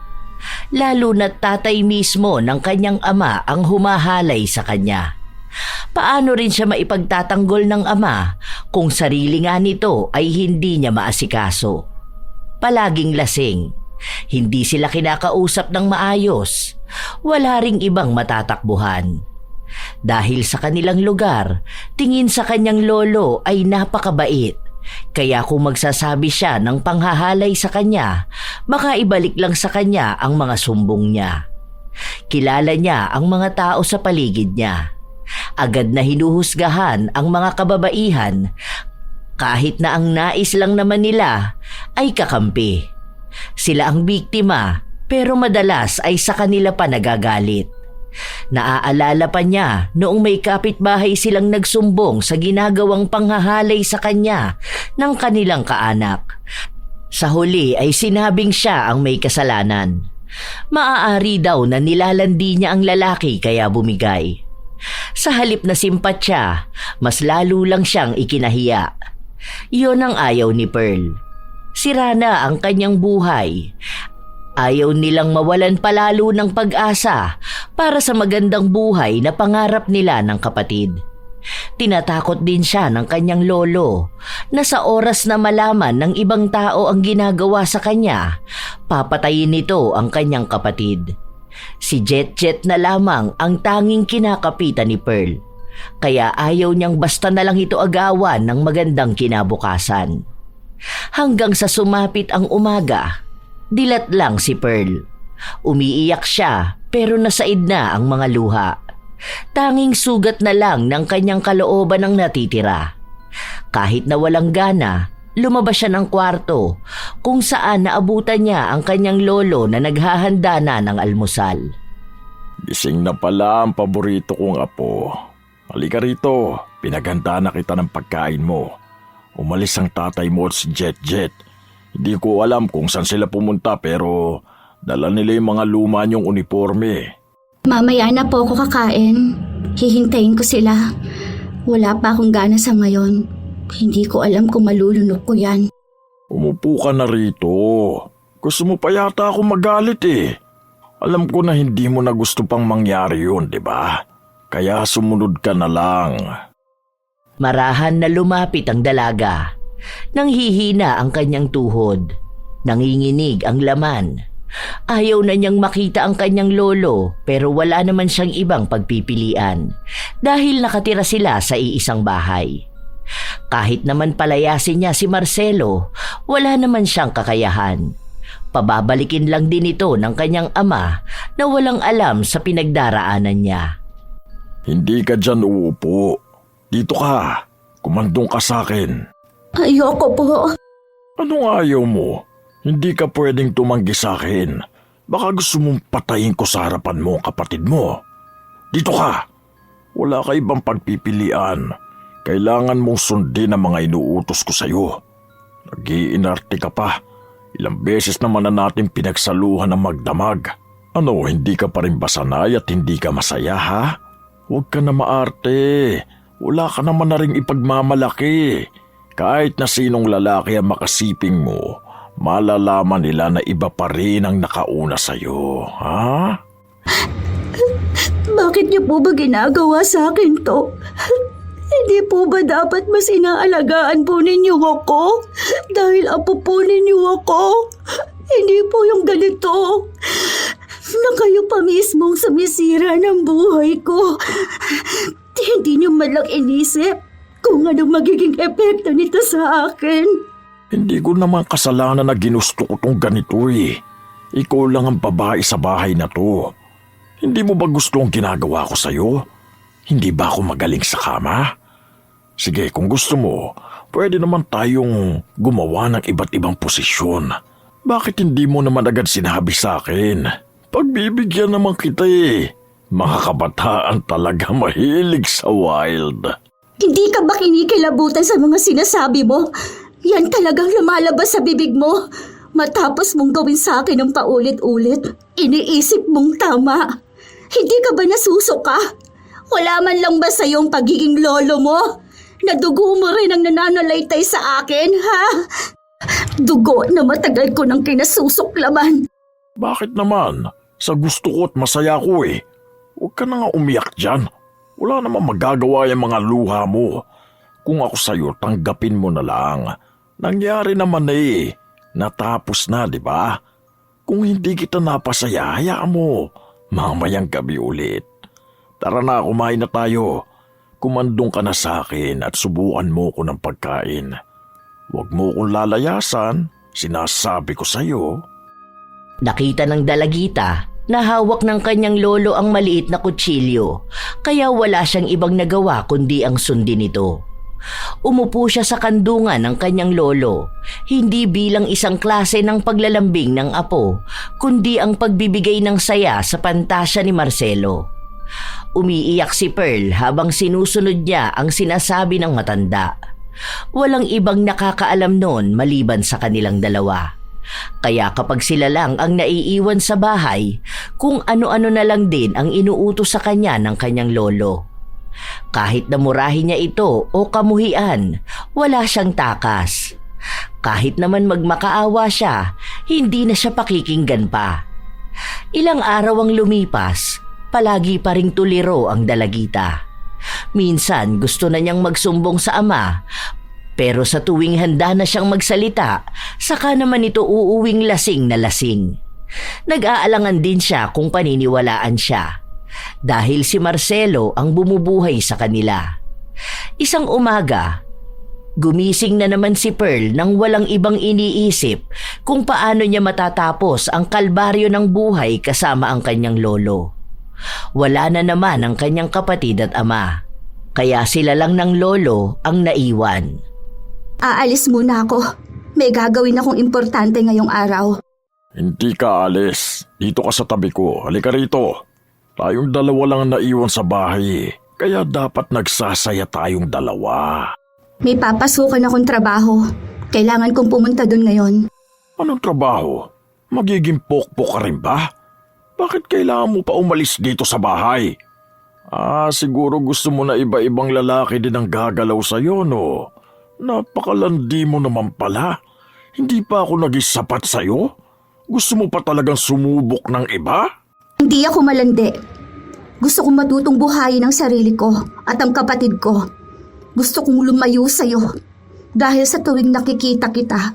Lalo na't tatay mismo ng kanyang ama ang humahalay sa kanya. Paano rin siya maipagtatanggol ng ama kung sarili nga nito ay hindi niya maasikaso? Palaging lasing. Hindi sila kinakausap ng maayos. Wala ring ibang matatakbuhan. Dahil sa kanilang lugar, tingin sa kanyang lolo ay napakabait. Kaya kung magsasabi siya ng panghahalay sa kanya, baka ibalik lang sa kanya ang mga sumbong niya. Kilala niya ang mga tao sa paligid niya. Agad na hinuhusgahan ang mga kababaihan kahit na ang nais lang naman nila ay kakampi. Sila ang biktima pero madalas ay sa kanila pa nagagalit. Naaalala pa niya noong may kapitbahay silang nagsumbong sa ginagawang panghahalay sa kanya ng kanilang kaanak. Sa huli ay sinabing siya ang may kasalanan. Maaari daw na nilalandi niya ang lalaki kaya bumigay. Sa halip na simpatya, mas lalo lang siyang ikinahiya. Iyon ang ayaw ni Pearl. Sira na ang kanyang buhay. Ayaw nilang mawalan palalo ng pag-asa para sa magandang buhay na pangarap nila ng kapatid. Tinatakot din siya ng kanyang lolo na sa oras na malaman ng ibang tao ang ginagawa sa kanya, papatayin nito ang kanyang kapatid. Si Jet na lamang ang tanging kinakapitan ni Pearl, kaya ayaw niyang basta na lang ito agawan ng magandang kinabukasan. Hanggang sa sumapit ang umaga, dilat lang si Pearl. Umiiyak siya pero nasaid na ang mga luha. Tanging sugat na lang ng kanyang kalooban ang natitira. Kahit na walang gana, lumabas siya ng kwarto kung saan naabutan niya ang kanyang lolo na naghahanda na ng almusal. Gising na pala ang paborito kong apo. Halika rito, pinaghanda na kita ng pagkain mo. Umalis ang tatay mo at si Jet. Hindi ko alam kung saan sila pumunta pero dala nila yung mga luma niyong uniforme. Mamaya na po ako kakain. Hihintayin ko sila. Wala pa akong gana sa ngayon. Hindi ko alam kung malulunok ko yan. Umupo ka na rito. Gusto mo pa yata ako magalit eh. Alam ko na hindi mo na gusto pang mangyari yun, di ba? Kaya sumunod ka na lang. Marahan na lumapit ang dalaga. Nanghihina ang kanyang tuhod. Nanginginig ang laman. Ayaw na niyang makita ang kanyang lolo pero wala naman siyang ibang pagpipilian dahil nakatira sila sa iisang bahay. Kahit naman palayasin niya si Marcelo, wala naman siyang kakayahan. Pababalikin lang din ito ng kanyang ama na walang alam sa pinagdaraanan niya. Hindi ka dyan uupo. Dito ka. Kumandong ka sa akin. Ayoko po. Anong ayaw mo? Hindi ka pwedeng tumanggi sa akin. Baka gusto mong patayin ko sa harapan mo, kapatid mo. Dito ka. Wala ka ibang pagpipilian. Kailangan mong sundin ang mga inuutos ko sa'yo. Nag-iinarte ka pa. Ilang beses naman na natin pinagsaluhan ng magdamag. Ano, hindi ka pa rin ba sanay at hindi ka masaya, ha? Huwag ka na maarte. Wala ka naman na ring ipagmamalaki. Kahit na sinong lalaki ang makasiping mo, malalaman nila na iba pa rin ang nakauna sa'yo, ha? Bakit niyo po ba ginagawa sa akin to? Hindi po ba dapat mas inaalagaan po ninyo ako? Dahil apo po ninyo ako. Hindi po yung ganito. Na kayo pa mismong sumisira ng buhay ko. Hindi niyo man lang inisip kung ano magiging epekto nito sa akin. Hindi ko naman kasalanan na ginusto ko tong ganito eh. Ikaw lang ang babae sa bahay na to. Hindi mo ba gusto ang ginagawa ko sa'yo? Hindi ba ako magaling sa kama? Sige, kung gusto mo, pwede naman tayong gumawa ng iba't ibang posisyon. Bakit hindi mo naman agad sinabi sa akin? Pagbibigyan naman kita eh. Mga kabataan talaga mahilig sa wild. Hindi ka ba kinikilabutan sa mga sinasabi mo? Yan talagang lumalabas sa bibig mo. Matapos mong gawin sa akin ng paulit-ulit, iniisip mong tama. Hindi ka ba nasusuka? Wala man lang ba sa iyong pagiging lolo mo? Nadugo mo rin ang nananalaytay sa akin, ha? Dugo na matagal ko nang kinasusuklaman. Bakit naman? Sa gusto ko at masaya ko eh. Huwag ka na nga umiyak dyan. Wala namang magagawa yung mga luha mo. Kung ako sa'yo, tanggapin mo na lang. Nangyari naman na eh. Natapos na, di ba? Kung hindi kita napasaya, hayaan mo. Mamayang gabi ulit. Tara na, kumain na tayo. Kumandong ka na sa akin at subukan mo ko ng pagkain. Huwag mo kong lalayasan, sinasabi ko sa'yo. Nakita ng dalagita na hawak ng kanyang lolo ang maliit na kutsilyo, kaya wala siyang ibang nagawa kundi ang sundin ito. Umupo siya sa kandungan ng kanyang lolo, hindi bilang isang klase ng paglalambing ng apo, kundi ang pagbibigay ng saya sa pantasya ni Marcelo. Umiiyak si Pearl habang sinusunod niya ang sinasabi ng matanda. Walang ibang nakakaalam noon maliban sa kanilang dalawa. Kaya kapag sila lang ang naiiwan sa bahay, kung ano-ano na lang din ang inuutos sa kanya ng kanyang lolo. Kahit namurahin niya ito o kamuhian, wala siyang takas. Kahit naman magmakaawa siya, hindi na siya pakikinggan pa. Ilang araw ang lumipas, palagi pa ring tuliro ang dalagita. Minsan gusto na niyang magsumbong sa ama, pero sa tuwing handa na siyang magsalita, saka naman ito uuwing lasing na lasing. Nag-aalangan din siya kung paniniwalaan siya, dahil si Marcelo ang bumubuhay sa kanila. Isang umaga, gumising na naman si Pearl nang walang ibang iniisip kung paano niya matatapos ang kalbaryo ng buhay kasama ang kanyang lolo. Wala na naman ang kanyang kapatid at ama, kaya sila lang ng lolo ang naiwan. Aalis muna ako. May gagawin akong importante ngayong araw. Hindi ka alis. Dito ka sa tabi ko. Halika rito. Tayong dalawa lang naiwan sa bahay. Kaya dapat nagsasaya tayong dalawa. May papasukan akong trabaho. Kailangan kong pumunta doon ngayon. Anong trabaho? Magiging pokpok ka rin ba? Bakit kailangan mo pa umalis dito sa bahay? Siguro gusto mo na iba-ibang lalaki din ang gagalaw sa'yo, no? Napakalandi mo naman pala. Hindi pa ako naging sapat sa'yo? Gusto mo pa talagang sumubok ng iba? Hindi ako malandi. Gusto kong matutong buhayin ang sarili ko at ang kapatid ko. Gusto kong lumayo sa'yo. Dahil sa tuwing nakikita kita,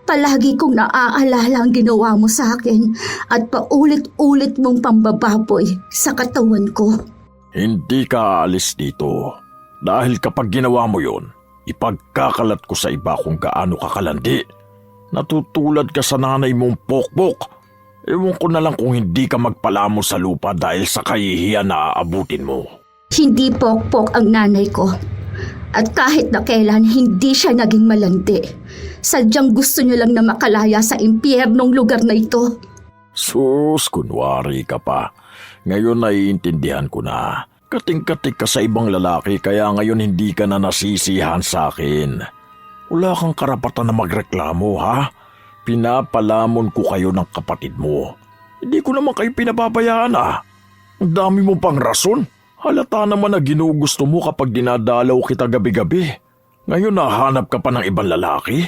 palagi kong naaalala ang ginawa mo sa akin at paulit-ulit mong pambababoy sa katawan ko. Hindi ka aalis dito. Dahil kapag ginawa mo yon, ipagkakalat ko sa iba kung gaano ka kalandi. Natutulad ka sa nanay mong pokpok. Ewan ko na lang kung hindi ka magpalamo sa lupa dahil sa kahihiyan na aabutin mo. Hindi pokpok ang nanay ko. At kahit na kailan, hindi siya naging malandi. Sadyang gusto niyo lang na makalaya sa impyernong lugar na ito. Sus, kunwari ka pa. Ngayon naiintindihan ko na. Kating-katik ka sa ibang lalaki kaya ngayon hindi ka na nasisihan sa akin. Wala kang karapatan na magreklamo, ha? Pinapalamon ko kayo ng kapatid mo. Hindi ko naman kayo pinababayaan, ah. Ang dami mo pang rason. Halata naman na ginugusto mo kapag dinadalaw kita gabi-gabi. Ngayon nahanap ka pa ng ibang lalaki?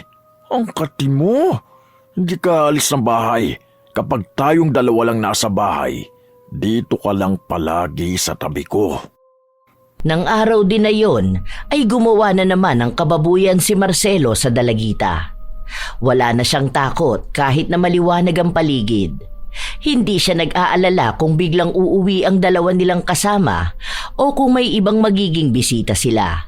Ang kati mo. Hindi ka alis ng bahay. Kapag tayong dalawa lang nasa bahay, dito ka lang palagi sa tabi ko. Nang araw din na yon, ay gumawa na naman ng kababuyan si Marcelo sa dalagita. Wala na siyang takot kahit na maliwanag ang paligid. Hindi siya nag-aalala kung biglang uuwi ang dalawa nilang kasama o kung may ibang magiging bisita sila.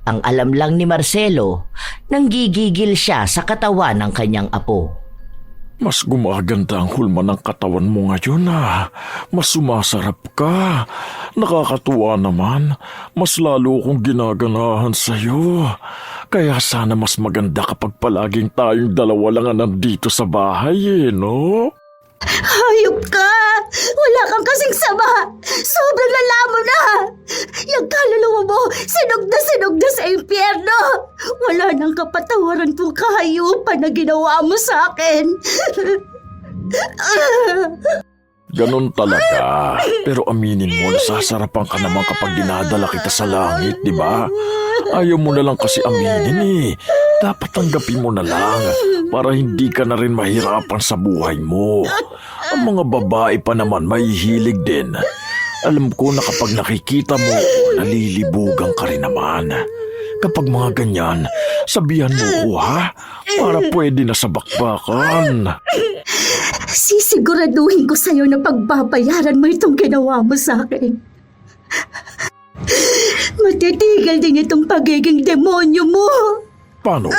Ang alam lang ni Marcelo, nanggigigil siya sa katawan ng kanyang apo. Mas gumaganda ang hulma ng katawan mo ngayon, ah. Mas sumasarap ka. Nakakatuwa naman. Mas lalo kong ginaganahan sa'yo. Kaya sana mas maganda kapag palaging tayong dalawa lang ang nandito sa bahay, no? Hayop ka! Wala kang kasing sama! Sobrang lala mo na! Yung kaluluwa mo, sinog na sa impyerno! Wala nang kapatawaran tong kahayupan na ginawa mo sa akin! Ganon talaga. Pero aminin mo, nasasarapan ka naman kapag dinadala kita sa langit, di ba? Ayaw mo na lang kasi aminin eh. Dapat tanggapin mo na lang para hindi ka na rin mahirapan sa buhay mo. Ang mga babae pa naman may hilig din. Alam ko na kapag nakikita mo, nalilibugan ka rin naman. Kapag mga ganyan, sabihan mo ko, ha? Para pwede na sa bakbakan. Sisiguraduhin ko sa'yo na pagbabayaran mo itong ginawa mo sa akin. Matitigil din itong pagiging demonyo mo. Paano?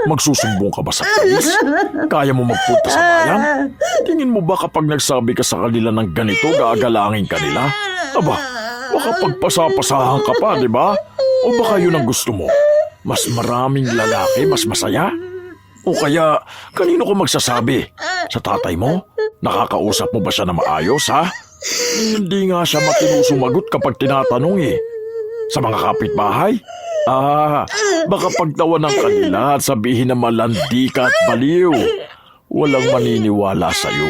Magsusumbong ka ba sa pulis? Kaya mo magpunta sa bayan? Tingin mo ba kapag nagsabi ka sa kanila ng ganito, gagalangin ka nila? Aba, baka pagpasapasahan ka pa, di ba? O baka yun ang gusto mo? Mas maraming lalaki, mas masaya? O kaya, kanino ko magsasabi? Sa tatay mo? Nakakausap mo ba siya na maayos, ha? Hindi nga siya makinusumagot kapag tinatanong eh. Sa mga kapitbahay? Baka pagtawa ng kanila at sabihin na malandi ka at baliw. Walang maniniwala sa'yo.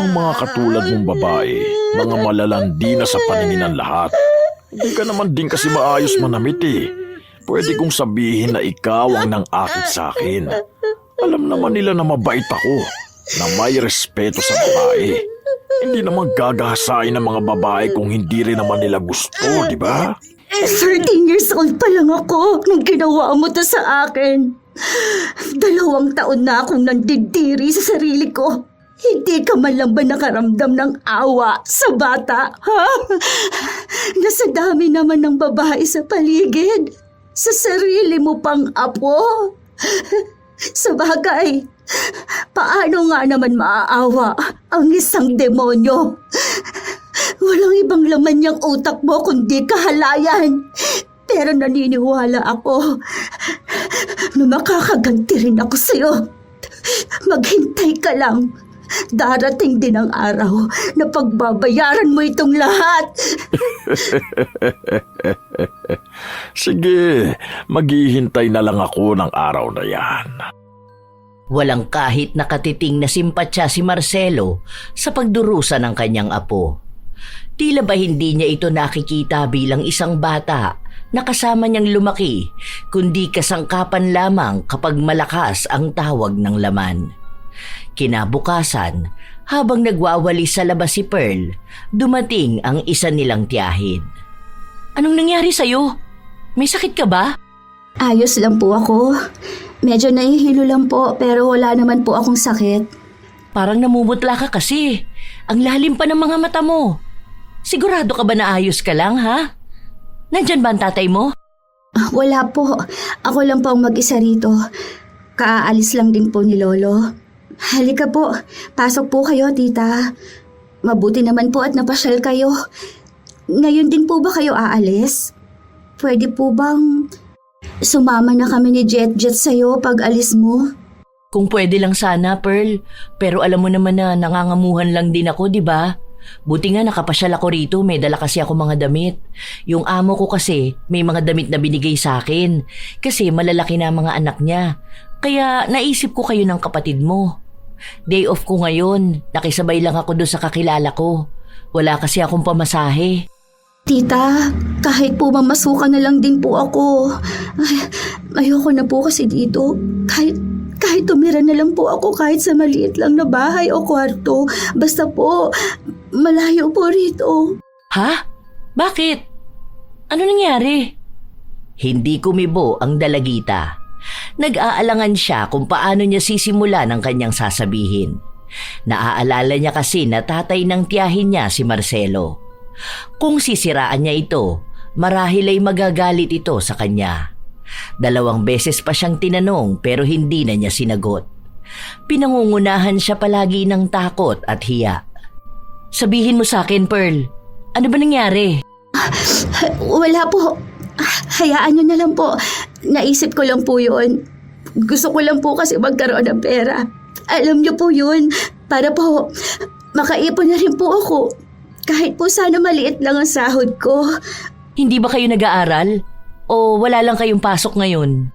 Ang mga katulad mong babae, mga malalandi na sa paningin ng lahat. Hindi ka naman din kasi maayos manamit eh. Pwede kong sabihin na ikaw ang nang-akit sa akin. Alam naman nila na mabait ako, na may respeto sa babae. Hindi naman gagahasain ng mga babae kung hindi rin naman nila gusto, di ba? 13 years old pa lang ako nung ginawa mo to sa akin. 2 taon na akong nandidiri sa sarili ko. Hindi ka man lang ba nakaramdam ng awa sa bata, ha? Nasa dami naman ng babae sa paligid. Sa sarili mo pang apo. Sa bagay, paano nga naman maaawa ang isang demonyo? Walang ibang laman niyang utak mo kundi kahalayan. Pero naniniwala ako na makakaganti rin ako sa'yo. Maghintay ka lang. Darating din ang araw na pagbabayaran mo itong lahat. Sige, maghihintay na lang ako ng araw na yan. Walang kahit nakatiting na simpatya si Marcelo sa pagdurusa ng kanyang apo. Tila ba hindi niya ito nakikita bilang isang bata na kasama niyang lumaki, kundi kasangkapan lamang kapag malakas ang tawag ng laman. Kinabukasan, habang nagwawalis sa labas si Pearl, dumating ang isa nilang tiyahin. Anong nangyari sa'yo? May sakit ka ba? Ayos lang po ako. Medyo nahihilo lang po pero wala naman po akong sakit. Parang namumutla ka kasi. Ang lalim pa ng mga mata mo. Sigurado ka ba na ayos ka lang, ha? Nandyan ba ang tatay mo? Wala po. Ako lang po ang mag-isa rito. Kaaalis lang din po ni Lolo. Halika po, pasok po kayo, tita. Mabuti naman po at napasyal kayo. Ngayon din po ba kayo aalis? Pwede po bang sumama na kami ni Jet sa'yo pag alis mo? Kung pwede lang sana, Pearl. Pero alam mo naman na nangangamuhan lang din ako, di ba? Buti nga nakapasyal ako rito, may dala kasi ako mga damit. Yung amo ko kasi may mga damit na binigay sa akin kasi malalaki na mga anak niya. Kaya naisip ko kayo ng kapatid mo. Day off ko ngayon, nakisabay lang ako doon sa kakilala ko. Wala kasi akong pamasahe. Tita, kahit po mamasukan na lang din po ako. Ayoko na po kasi dito. Kahit tumira na lang po ako kahit sa maliit lang na bahay o kwarto. Basta po, malayo po rito. Ha? Bakit? Ano nangyari? Hindi kumibo ang dalagita. Nag-aalangan siya kung paano niya sisimula ng kanyang sasabihin. Naaalala niya kasi na tatay ng tiyahin niya si Marcelo. Kung sisiraan niya ito, marahil ay magagalit ito sa kanya. 2 beses pa siyang tinanong pero hindi na niya sinagot. Pinangungunahan siya palagi ng takot at hiya. Sabihin mo sa akin, Pearl, ano ba nangyari? Wala po. Hayaan niyo na lang po. Naisip ko lang po yun. Gusto ko lang po kasi magkaroon ng pera. Alam niyo po yun. Para po, makaipon na rin po ako. Kahit po sana maliit lang ang sahod ko. Hindi ba kayo nag-aaral? O wala lang kayong pasok ngayon?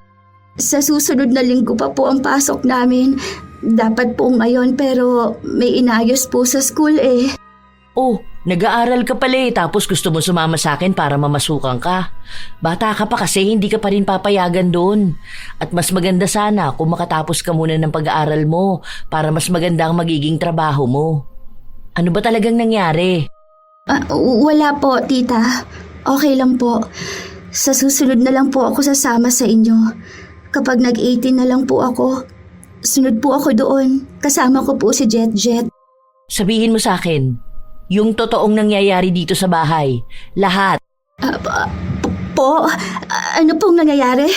Sa susunod na linggo pa po ang pasok namin. Dapat po ngayon pero may inayos po sa school eh. Oh, nag-aaral ka pala tapos gusto mo sumama sa akin para mamasukan ka. Bata ka pa kasi hindi ka pa rin papayagan doon. At mas maganda sana kung makatapos ka muna ng pag-aaral mo para mas maganda ang magiging trabaho mo. Ano ba talagang nangyari? Wala po, tita. Okay lang po. Sa susunod na lang po ako sasama sa inyo. Kapag nag-18 na lang po ako, sunod po ako doon. Kasama ko po si Jet. Sabihin mo sa akin, yung totoong nangyayari dito sa bahay, lahat. Ano pong nangyayari?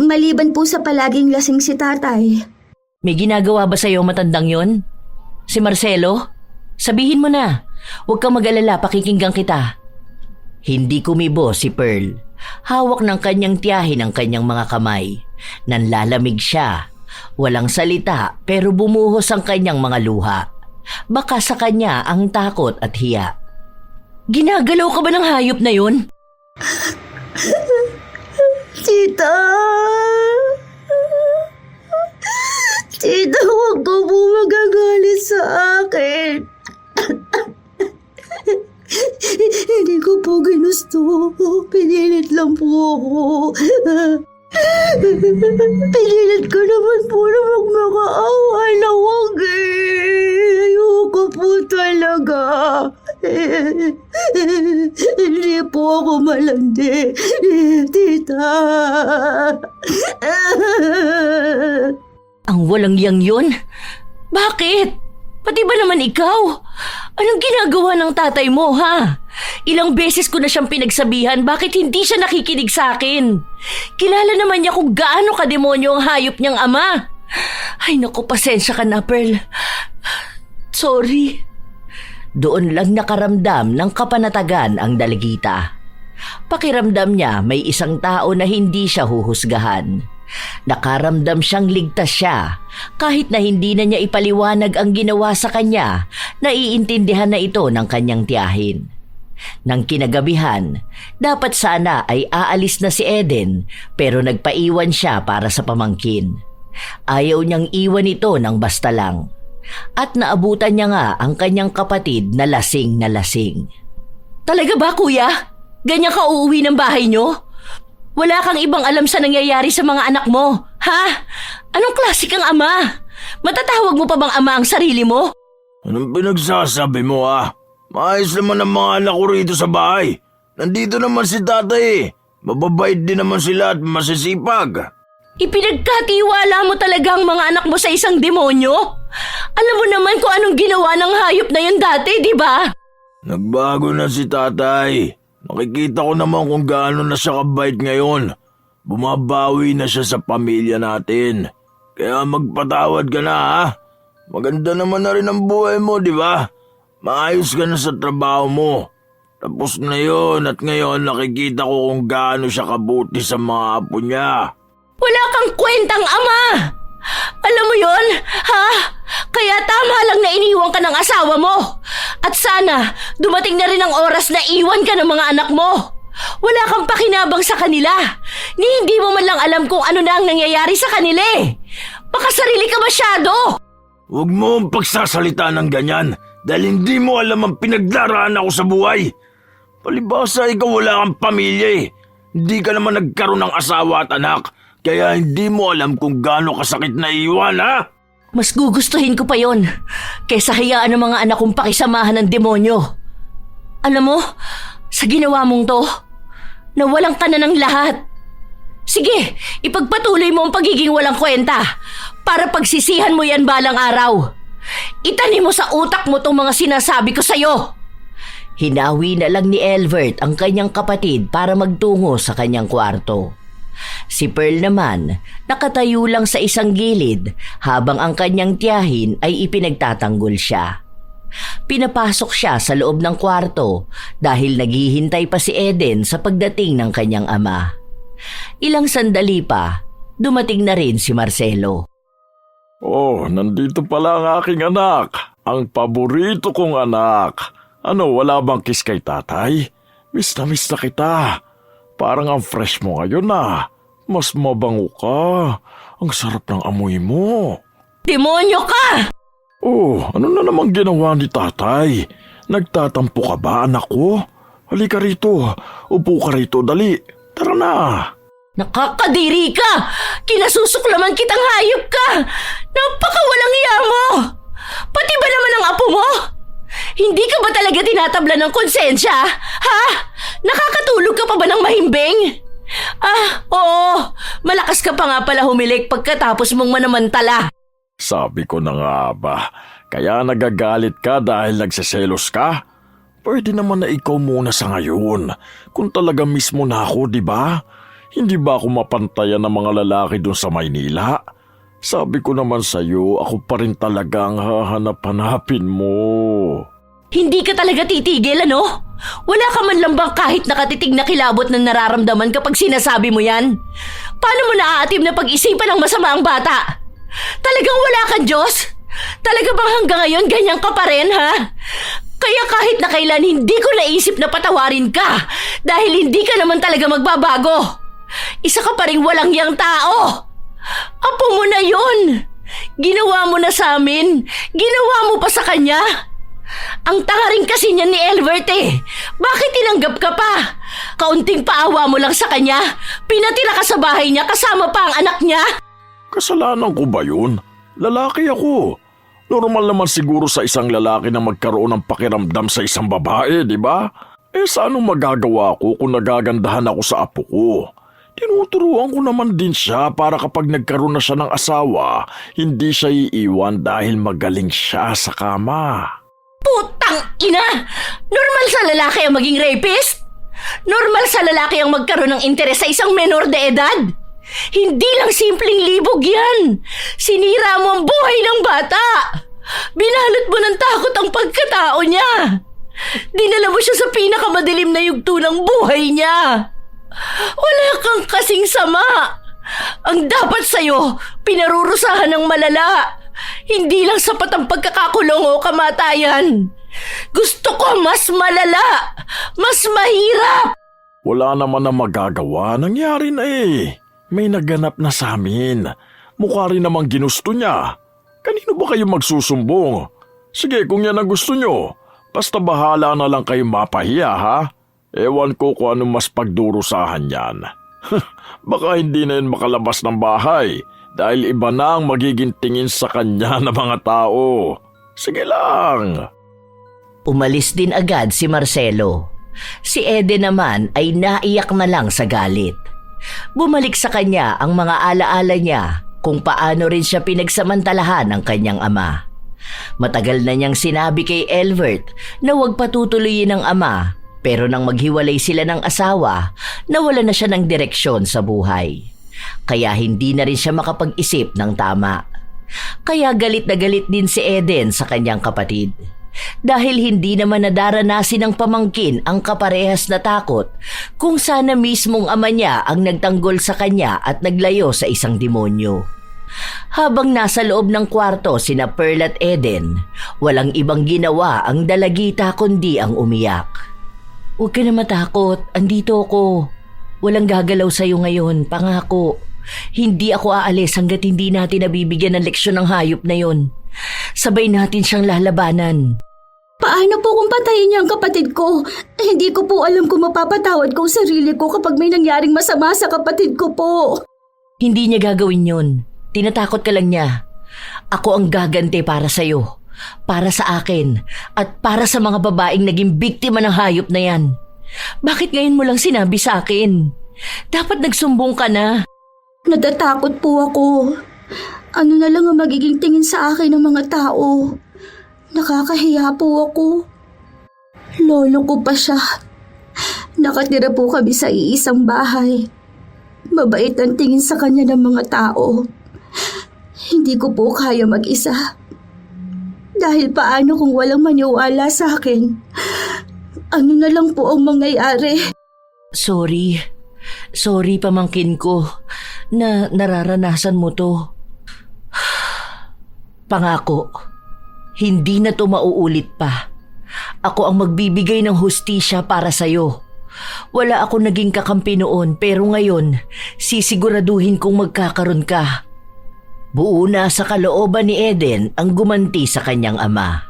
Maliban po sa palaging lasing si tatay. May ginagawa ba sa'yo matandang yon? Si Marcelo? Sabihin mo na. Huwag kang mag-alala, pakikinggan kita. Hindi kumibo si Pearl. Hawak ng kanyang tiyahin ang kanyang mga kamay. Nanlalamig siya. Walang salita pero bumuhos ang kanyang mga luha. Baka sa kanya ang takot at hiya. Ginagalaw ka ba ng hayop na yun? Tita! Tita, huwag ka po magagalit sa akin. Hindi ko po ginusto. Pinilit lang po ako. Pinilit ko naman po na magmakaawa na huwag eh. Ayoko po talaga. Hindi po ako malandi, tita. Ang walang yang yun? Bakit? Pati ba naman ikaw? Anong ginagawa ng tatay mo, ha? Ilang beses ko na siyang pinagsabihan, bakit hindi siya nakikinig sa akin? Kilala naman niya kung gaano kademonyo ang hayop niyang ama. Ay naku, pasensya ka na, Pearl. Sorry. Doon lang nakaramdam ng kapanatagan ang dalagita. Pakiramdam niya may isang tao na hindi siya huhusgahan. Nakaramdam siyang ligtas siya. Kahit na hindi na niya ipaliwanag ang ginawa sa kanya, naiintindihan na ito ng kanyang tiyahin. Nang kinagabihan, dapat sana ay aalis na si Eden pero nagpaiwan siya para sa pamangkin. Ayaw niyang iwan ito ng basta lang. At naabutan niya nga ang kanyang kapatid na lasing na lasing. Talaga ba, kuya? Ganyan ka uuwi ng bahay niyo? Wala kang ibang alam sa nangyayari sa mga anak mo, ha? Anong klase kang ama? Matatawag mo pa bang ama ang sarili mo? Anong pinagsasabi mo Maayos naman ang mga anak ko rito sa bahay. Nandito naman si tatay Mababait din naman sila at masisipag. Ipinagkatiwala mo talaga ang mga anak mo sa isang demonyo? Alam mo naman kung anong ginawa ng hayop na yun dati, di ba? Nagbago na si tatay. Nakikita ko naman kung gaano na siya kabait ngayon. Bumabawi na siya sa pamilya natin. kaya magpatawad ka na ha. Maganda naman na rin ang buhay mo, di ba? Maayos ka na sa trabaho mo. Tapos na yun at ngayon nakikita ko kung gaano siya kabuti sa mga apo niya. Wala kang kwentang ama! Alam mo yon, ha? Kaya tama lang na iniwan ka ng asawa mo. At sana, dumating na rin ang oras na iwan ka ng mga anak mo. Wala kang pakinabang sa kanila. Ni hindi mo man lang alam kung ano na ang nangyayari sa kanila eh. Makasarili ka masyado. Huwag mo ang pagsasalita ng ganyan dahil hindi mo alam ang pinagdaraan ako sa buhay. Palibasa ikaw wala kang pamilya eh. Hindi ka naman nagkaroon ng asawa at anak. Kaya hindi mo alam kung gaano kasakit na iwan, ha? Mas gugustuhin ko pa yon kaysa hayaan ng mga anak kong pakisamahan ng demonyo. Alam mo, sa ginawa mong to, nawalan ka na ng lahat. Sige, ipagpatuloy mo ang pagiging walang kwenta para pagsisihan mo yan balang araw. Itanim mo sa utak mo tong mga sinasabi ko sa'yo. Hinawi na lang ni Elvert ang kanyang kapatid para magtungo sa kanyang kwarto. Si Pearl naman, nakatayo lang sa isang gilid habang ang kanyang tiyahin ay ipinagtatanggol siya. Pinapasok siya sa loob ng kwarto dahil naghihintay pa si Eden sa pagdating ng kanyang ama. Ilang sandali pa, dumating na rin si Marcelo. Oh, nandito pala ang aking anak. Ang paborito kong anak. Ano, wala bang kiss kay tatay? Miss na kita. Parang ang fresh mo ngayon ah. Mas mabango ka. Ang sarap ng amoy mo. Demonyo ka! Oh, ano na namang ginawa ni tatay? Nagtatampo ka ba, anak ko? Halika rito. Upo ka rito, dali. Tara na. Nakakadiri ka! Kinasusuklaman kitang hayop ka! Napakawalang iya mo! Pati ba naman ang apo mo? Hindi ka ba talaga tinatabla ng konsensya? Ha? Nakakatulog ka pa ba ng mahimbing? Oo. Malakas ka pa nga pala humilik pagkatapos mong manamantala. Sabi ko na nga ba, kaya nagagalit ka dahil nagseselos ka? Pwede naman na ikaw muna sa ngayon. Kung talaga mismo na ako, di ba? Hindi ba ako mapantayan ng mga lalaki doon sa Maynila? Sabi ko naman sa'yo, ako pa rin talagang hahanap-hanapin mo. Hindi ka talaga titigil, ano? Wala ka man lang bang kahit nakatitig na kilabot na nararamdaman kapag sinasabi mo yan? Paano mo naaatim na pag-isipan ng masama ang bata? Talagang wala kang Diyos? Talaga bang hanggang ngayon ganyan ka pa rin, ha? Kaya kahit na kailan hindi ko naisip na patawarin ka dahil hindi ka naman talaga magbabago. Isa ka pa rin walang yang tao. Apo mo na yun. Ginawa mo na sa amin. Ginawa mo pa sa kanya. Ang tanga rin kasi niya ni Elvert eh. Bakit tinanggap ka pa? Kaunting paawa mo lang sa kanya. Pinatira ka sa bahay niya kasama pa ang anak niya. Kasalanan ko ba yun? Lalaki ako. Normal naman siguro sa isang lalaki na magkaroon ng pakiramdam sa isang babae, di ba? Sa anong magagawa ko kung nagagandahan ako sa apo ko? Tinuturuan ko naman din siya para kapag nagkaroon na siya ng asawa, hindi siya iiwan dahil magaling siya sa kama. Putang ina! Normal sa lalaki ang maging rapist? Normal sa lalaki ang magkaroon ng interes sa isang menor de edad? Hindi lang simpleng libog yan. Sinira mo ang buhay ng bata. Binalot mo ng takot ang pagkatao niya. Dinala mo siya sa pinakamadilim na yugto ng buhay niya. Wala kang kasing sama. Ang dapat sa'yo, pinarurusahan ng malala. Hindi lang sapat ang pagkakakulong o kamatayan. Gusto ko mas malala, mas mahirap. Wala naman na magagawa. Nangyari na eh. May naganap na sa amin. Mukha rin namang ginusto niya. Kanino ba kayo magsusumbong? Sige, kung yan ang gusto nyo, basta bahala na lang kayo mapahiya, ha? Ewan ko kung ano mas pagdurusahan yan. Baka hindi na yun makalabas ng bahay dahil iba na ang magiging tingin sa kanya ng mga tao. Sige lang. Umalis din agad si Marcelo. Si Eden naman ay naiyak na lang sa galit. Bumalik sa kanya ang mga alaala niya kung paano rin siya pinagsamantalahan ng kanyang ama. Matagal na niyang sinabi kay Elvert na huwag patutuloyin ng ama, pero nang maghiwalay sila ng asawa, nawala na siya ng direksyon sa buhay. Kaya hindi na rin siya makapag-isip ng tama. Kaya galit na galit din si Eden sa kanyang kapatid. Dahil hindi naman nadaranasin ng pamangkin ang kaparehas na takot kung sana mismong ama niya ang nagtanggol sa kanya at naglayo sa isang demonyo. Habang nasa loob ng kwarto sina Pearl at Eden, walang ibang ginawa ang dalagita kundi ang umiyak. "Huwag ka na matakot, andito ako. Walang gagalaw sa'yo ngayon, pangako. Hindi ako aalis hanggat hindi natin nabibigyan ng leksyon ng hayop na yon. Sabay natin siyang lalabanan." Paano po kung patayin niya ang kapatid ko? Hindi ko po alam kung mapapatawad ko ang sarili ko kapag may nangyaring masama sa kapatid ko po. Hindi niya gagawin yun. Tinatakot ka lang niya. Ako ang gaganti para sa'yo, para sa akin, at para sa mga babaeng naging biktima ng hayop na yan. Bakit ngayon mo lang sinabi sa akin? Dapat nagsumbong ka na. Natatakot po ako. Ano na lang ang magiging tingin sa akin ng mga tao? Nakakahiya po ako. Lolo ko pa siya. Nakatira po kami sa iisang bahay. Mabait ang tingin sa kanya ng mga tao. Hindi ko po kaya mag-isa. Dahil paano kung walang maniwala sa akin? Ano na lang po ang mangyayari? Sorry. Sorry pamangkin ko na nararanasan mo to. Pangako, hindi na to mauulit pa. Ako ang magbibigay ng hustisya para sa'yo. Wala ako naging kakampi noon pero ngayon sisiguraduhin kong magkakaroon ka. Buo na sa kalooban ni Eden ang gumanti sa kanyang ama.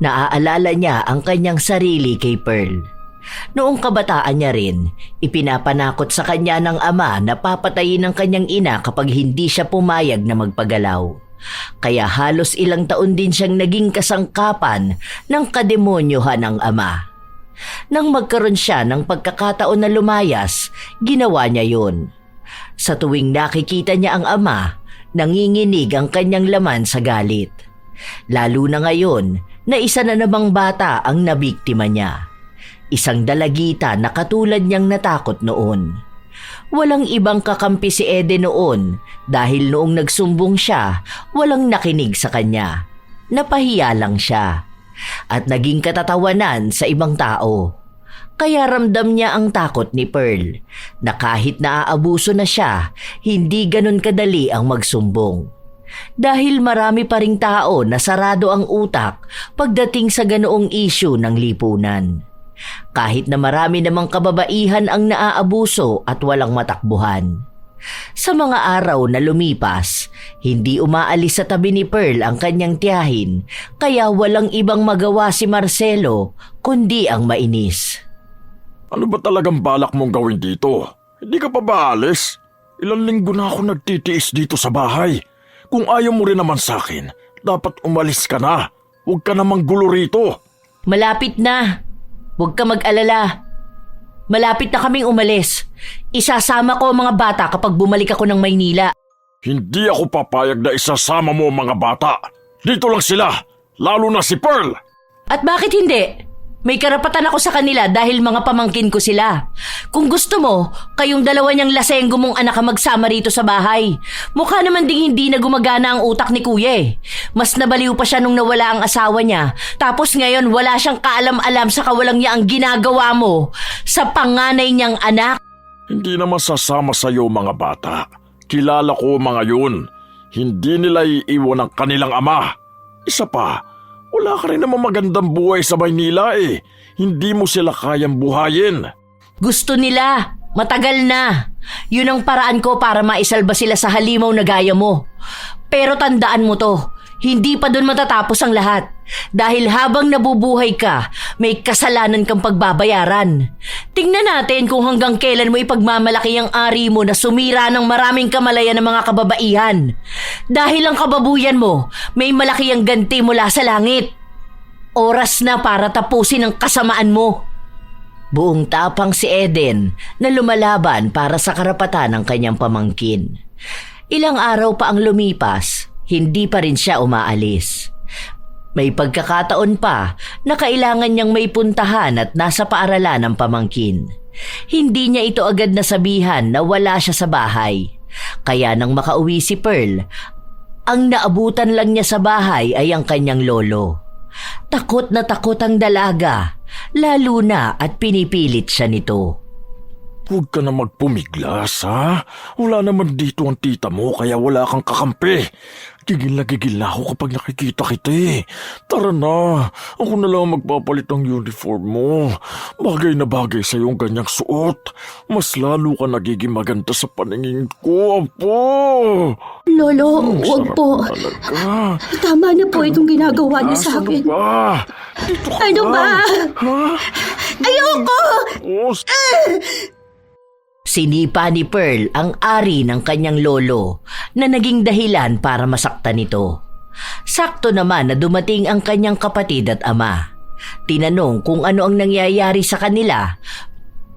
Naaalala niya ang kanyang sarili kay Pearl. Noong kabataan niya rin, ipinapanakot sa kanya ng ama na papatayin ng kanyang ina kapag hindi siya pumayag na magpagalaw. Kaya halos ilang taon din siyang naging kasangkapan ng kademonyohan ng ama. Nang magkaroon siya ng pagkakataon na lumayas, ginawa niya yun. Sa tuwing nakikita niya ang ama, nanginginig ang kanyang laman sa galit. Lalo na ngayon na isa na namang bata ang nabiktima niya. Isang dalagita na katulad niyang natakot noon. Walang ibang kakampi si Eden noon dahil noong nagsumbong siya, walang nakinig sa kanya. Napahiya lang siya at naging katatawanan sa ibang tao. Kaya ramdam niya ang takot ni Pearl na kahit naaabuso na siya, hindi ganun kadali ang magsumbong. Dahil marami pa ring tao na sarado ang utak pagdating sa ganoong issue ng lipunan. Kahit na marami namang kababaihan ang naaabuso at walang matakbuhan. Sa mga araw na lumipas, hindi umaalis sa tabi ni Pearl ang kanyang tiyahin, kaya walang ibang magawa si Marcelo kundi ang mainis. Ano ba talagang balak mong gawin dito? Hindi ka pa ba alis? Ilang linggo na ako nagtitiis dito sa bahay. Kung ayaw mo rin naman sa akin, dapat umalis ka na. Huwag ka namang gulo rito. Malapit na. Huwag ka mag-alala. Malapit na kaming umalis. Isasama ko ang mga bata kapag bumalik ako ng Maynila. Hindi ako papayag na isasama mo ang mga bata. Dito lang sila, lalo na si Pearl. At bakit hindi? May karapatan ako sa kanila dahil mga pamangkin ko sila. Kung gusto mo, kayong dalawa niyang lasenggo mong anak ang magsama rito sa bahay. Mukha naman ding hindi na gumagana ang utak ni Kuya eh. Mas nabaliw pa siya nung nawala ang asawa niya. Tapos ngayon wala siyang kaalam-alam sa kawalang niya ang ginagawa mo sa panganay niyang anak. Hindi naman sasama sa'yo mga bata. Kilala ko mga yun. Hindi nila iiwan ang kanilang ama. Isa pa, wala ka rin naman magandang buhay sa Maynila eh. Hindi mo sila kayang buhayin. Gusto nila. Matagal na. Yun ang paraan ko para maisalba sila sa halimaw na gaya mo. Pero tandaan mo to, hindi pa dun matatapos ang lahat. Dahil habang nabubuhay ka, may kasalanan kang pagbabayaran. Tingnan natin kung hanggang kailan mo ipagmamalaki ang ari mo na sumira ng maraming kamalayan ng mga kababaihan. Dahil ang kababuyan mo, may malaki ang ganti mula sa langit. Oras na para tapusin ang kasamaan mo. Buong tapang si Eden na lumalaban para sa karapatan ng kanyang pamangkin. Ilang araw pa ang lumipas, hindi pa rin siya umaalis. May pagkakataon pa na kailangan niyang may puntahan at nasa paaralan ng pamangkin. Hindi niya ito agad nasabihan na wala siya sa bahay. Kaya nang makauwi si Pearl, ang naabutan lang niya sa bahay ay ang kanyang lolo. Takot na takot ang dalaga, lalo na at pinipilit siya nito. Huwag ka na magpumiglas, ha? Wala naman dito ang tita mo kaya wala kang kakampi. Gigil na ako kapag nakikita kita eh. Tara na, ako na lang magpapalit ng uniform mo. Bagay na bagay sa iyong ganyang suot. Mas lalo ka nagiging maganda sa paningin ko, apo. Lolo, wag Sarap po. talaga. Tama na po itong ginagawa niyo sa Ano akin. ba? Dito ka Ano na. ba? Ha? Ayoko! Oh, Sinipa ni Pearl ang ari ng kanyang lolo na naging dahilan para masaktan ito. Sakto naman na dumating ang kanyang kapatid at ama. Tinanong kung ano ang nangyayari sa kanila,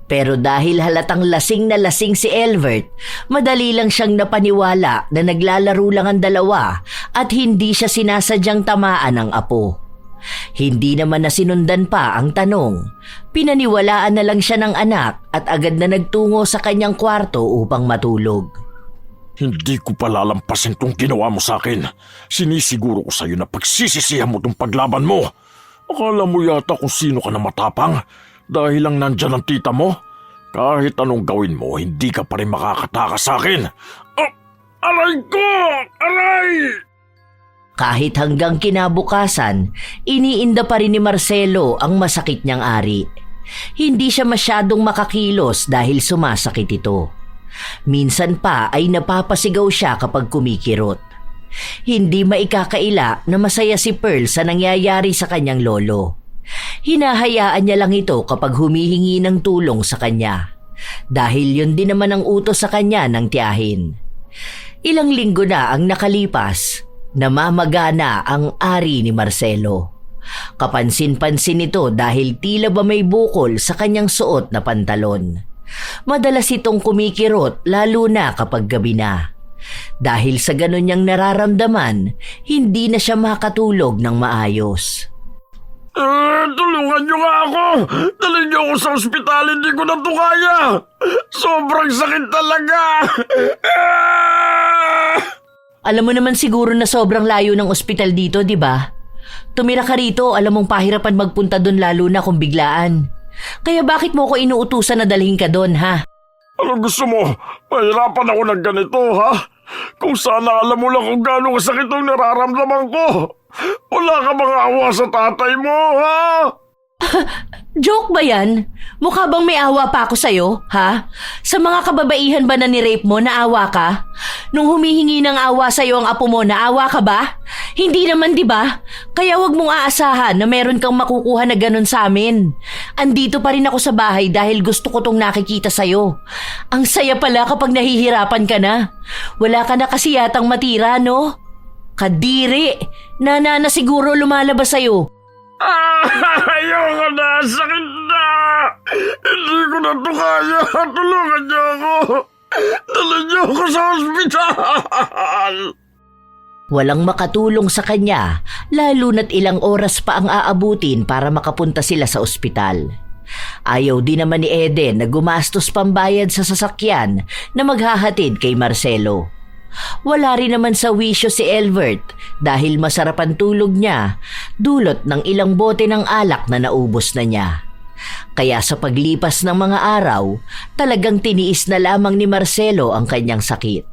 pero dahil halatang lasing na lasing si Elvert, madali lang siyang napaniwala na naglalaro lang ang dalawa at hindi siya sinasadyang tamaan ng apo. Hindi naman na sinundan pa ang tanong. Pinaniwalaan na lang siya ng anak at agad na nagtungo sa kanyang kwarto upang matulog. Hindi ko palalampasin tong ginawa mo sa akin. Sinisiguro ko sa iyo na pagsisisihan mo tong paglaban mo. Akala mo yata kung sino ka na matapang dahil lang nandyan ang tita mo. Kahit anong gawin mo, hindi ka pa rin makakatakas sa akin. Ah, aray ko! Aray! Kahit hanggang kinabukasan, iniinda pa rin ni Marcelo ang masakit niyang ari. Hindi siya masyadong makakilos dahil sumasakit ito. Minsan pa ay napapasigaw siya kapag kumikirot. Hindi maikakaila na masaya si Pearl sa nangyayari sa kanyang lolo. Hinahayaan niya lang ito kapag humihingi ng tulong sa kanya. Dahil yun din naman ang utos sa kanya ng tiyahin. Ilang linggo na ang nakalipas, namamagana ang ari ni Marcelo. Kapansin-pansin ito dahil tila ba may bukol sa kanyang suot na pantalon. Madalas itong kumikirot lalo na kapag gabi na. Dahil sa ganun niyang nararamdaman, hindi na siya makatulog ng maayos. Tulungan niyo nga ako! Dalhin niyo ako sa ospital, hindi ko na ito kaya! Sobrang sakit talaga! Alam mo naman siguro na sobrang layo ng ospital dito, di ba? Tumira ka rito, alam mong pahirapan magpunta doon lalo na kung biglaan. Kaya bakit mo ko inuutusan na dalhin ka doon, ha? Ano gusto mo? Mahirapan ako ng ganito, ha? Kung sana alam mo lang kung gaano kasakit ang nararamdaman ko. Wala ka bang awa sa tatay mo, ha? Joke ba yan? Mukha bang may awa pa ako sa'yo, ha? Sa mga kababaihan ba na ni-rape mo, naawa ka? Nung humihingi ng awa sa'yo ang apo mo, naawa ka ba? Hindi naman, di ba? Kaya wag mong aasahan na meron kang makukuha na ganun sa amin. Andito pa rin ako sa bahay dahil gusto ko tong nakikita sa'yo. Ang saya pala kapag nahihirapan ka na. Wala ka na kasi yatang matira, no? Kadiri! Nana na siguro lumalabas sa'yo. Ayoko na! Sakit na! Hindi ko na ito kaya! Tulungan niyo ako! Dalhin niyo ako sa ospital! Walang makatulong sa kanya, lalo na't ilang oras pa ang aabutin para makapunta sila sa ospital. Ayaw din naman ni Eden na gumastos pambayad sa sasakyan na maghahatid kay Marcelo. Wala rin naman sa wisyo si Elvert dahil masarap ang tulog niya, dulot ng ilang bote ng alak na naubos na niya. Kaya sa paglipas ng mga araw, talagang tiniis na lamang ni Marcelo ang kanyang sakit.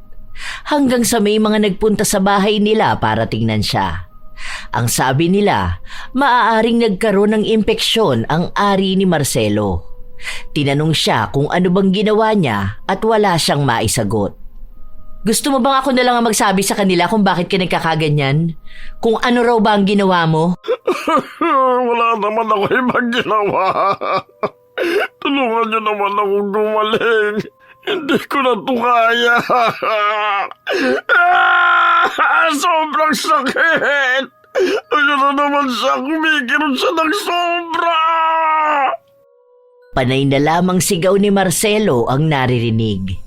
Hanggang sa may mga nagpunta sa bahay nila para tingnan siya. Ang sabi nila, maaaring nagkaroon ng impeksyon ang ari ni Marcelo. Tinanong siya kung ano bang ginawa niya at wala siyang maisagot. Gusto mo bang ako na lang ang magsabi sa kanila kung bakit ka nagkakaganyan? Kung ano raw ba ang ginawa mo? Wala naman ako ibang ginawa. Tulungan niyo naman akong gumaling. Hindi ko na ito kaya. Sobrang sakit. Ayun na naman siya. Kumikirot siya ng sobra. Panay na lamang sigaw ni Marcelo ang naririnig.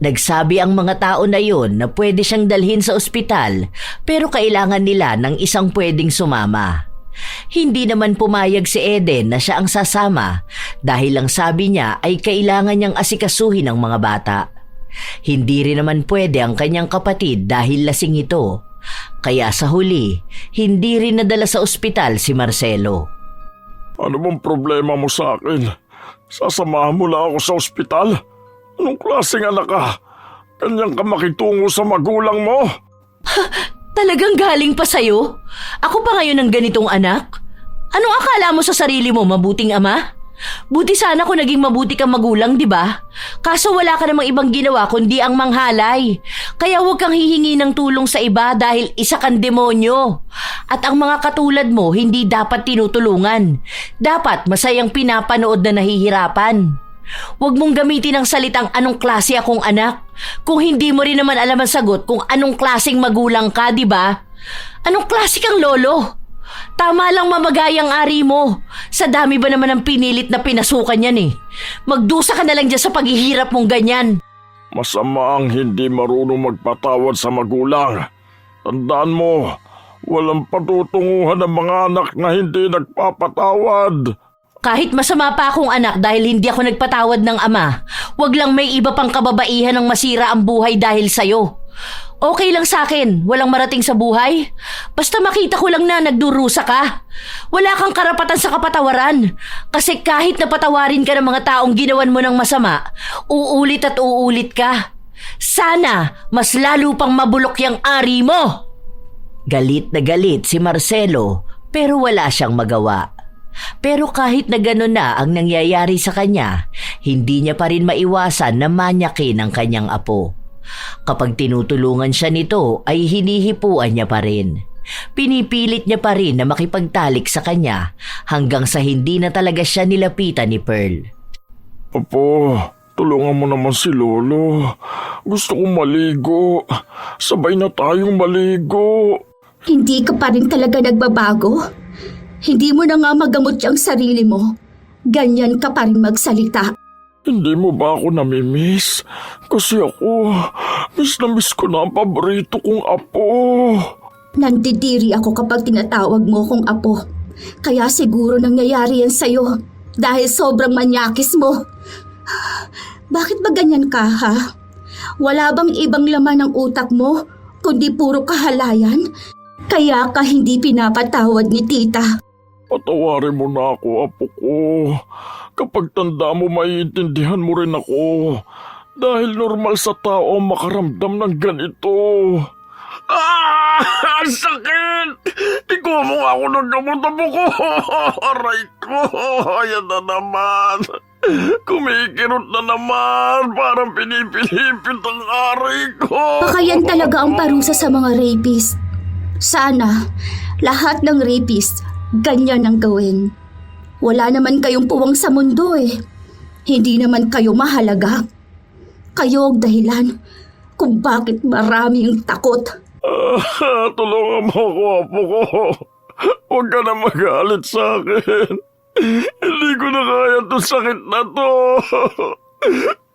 Nagsabi ang mga tao na yon na pwede siyang dalhin sa ospital pero kailangan nila ng isang pwedeng sumama. Hindi naman pumayag si Eden na siya ang sasama dahil ang sabi niya ay kailangan niyang asikasuhin ang mga bata. Hindi rin naman pwede ang kanyang kapatid dahil lasing ito. Kaya sa huli, hindi rin nadala sa ospital si Marcelo. Ano bang problema mo sa akin? Sasamahan mo lang ako sa ospital? Anong klaseng anak ka? Kanyang ka makitungo sa magulang mo? Talagang galing pa sa'yo? Ako pa ngayon ang ganitong anak? Anong akala mo sa sarili mo, mabuting ama? Buti sana kung naging mabuti kang magulang, di ba? Kaso wala ka namang ibang ginawa kundi ang manghalay. Kaya huwag kang hihingi ng tulong sa iba dahil isa kang demonyo. At ang mga katulad mo hindi dapat tinutulungan. Dapat masayang pinapanood na nahihirapan. Huwag mong gamitin ang salitang anong klase akong anak kung hindi mo rin naman alam ang sagot kung anong klaseng magulang ka, di ba? Anong klase kang lolo? Tama lang mamagayang ari mo. Sa dami ba naman ang pinilit na pinasukan yan eh. Magdusa ka na lang dyan sa paghihirap mong ganyan. Masama ang hindi marunong magpatawad sa magulang. Tandaan mo, walang patutunguhan ng mga anak na hindi nagpapatawad. Kahit masama pa akong anak dahil hindi ako nagpatawad ng ama, wag lang may iba pang kababaihan ng masira ang buhay dahil sa'yo. Okay lang sa akin, walang marating sa buhay. Basta makita ko lang na nagdurusa ka. Wala kang karapatan sa kapatawaran. Kasi kahit napatawarin ka ng mga taong ginawan mo ng masama, uulit at uulit ka. Sana mas lalo pang mabulok yung ari mo. Galit na galit si Marcelo pero wala siyang magawa. Pero kahit na gano'n na ang nangyayari sa kanya, hindi niya pa rin maiwasan na manyakin ang kanyang apo. Kapag tinutulungan siya nito ay hinihipuan niya pa rin. Pinipilit niya pa rin na makipagtalik sa kanya hanggang sa hindi na talaga siya nilapitan ni Pearl. Apo, tulungan mo naman si Lolo. Gusto kong maligo. Sabay na tayong maligo. Hindi ka pa rin talaga nagbabago? Hindi mo na nga magamot yung sarili mo. Ganyan ka pa rin magsalita. Hindi mo ba ako namimiss? Kasi ako, miss na miss ko na ang paborito kong apo. Nandidiri ako kapag tinatawag mo kong apo. Kaya siguro nangyayari yan sa'yo dahil sobrang manyakis mo. Bakit ba ganyan ka, ha? Wala bang ibang laman ng utak mo kundi puro kahalayan? Kaya ka hindi pinapatawad ni tita. Patawarin mo na ako, apo ko. Kapag tanda mo, maiintindihan mo rin ako. Dahil normal sa tao makaramdam ng ganito. Ang sakit! Ikaw mo nga ako ng gamot-abo ko. Aray ko, ayan na naman. Kumikirot na naman. Parang pinipilipit ang aray ko. Baka yan talaga ang parusa sa mga rapist. Sana, lahat ng rapist, ganyan ang gawin. Wala naman kayong puwang sa mundo eh. Hindi naman kayo mahalaga. Kayo ang dahilan kung bakit marami ang takot. Tulungan mo ako, apo ko. Huwag ka na magalit sa akin. Hindi ko na kaya itong sakit na to.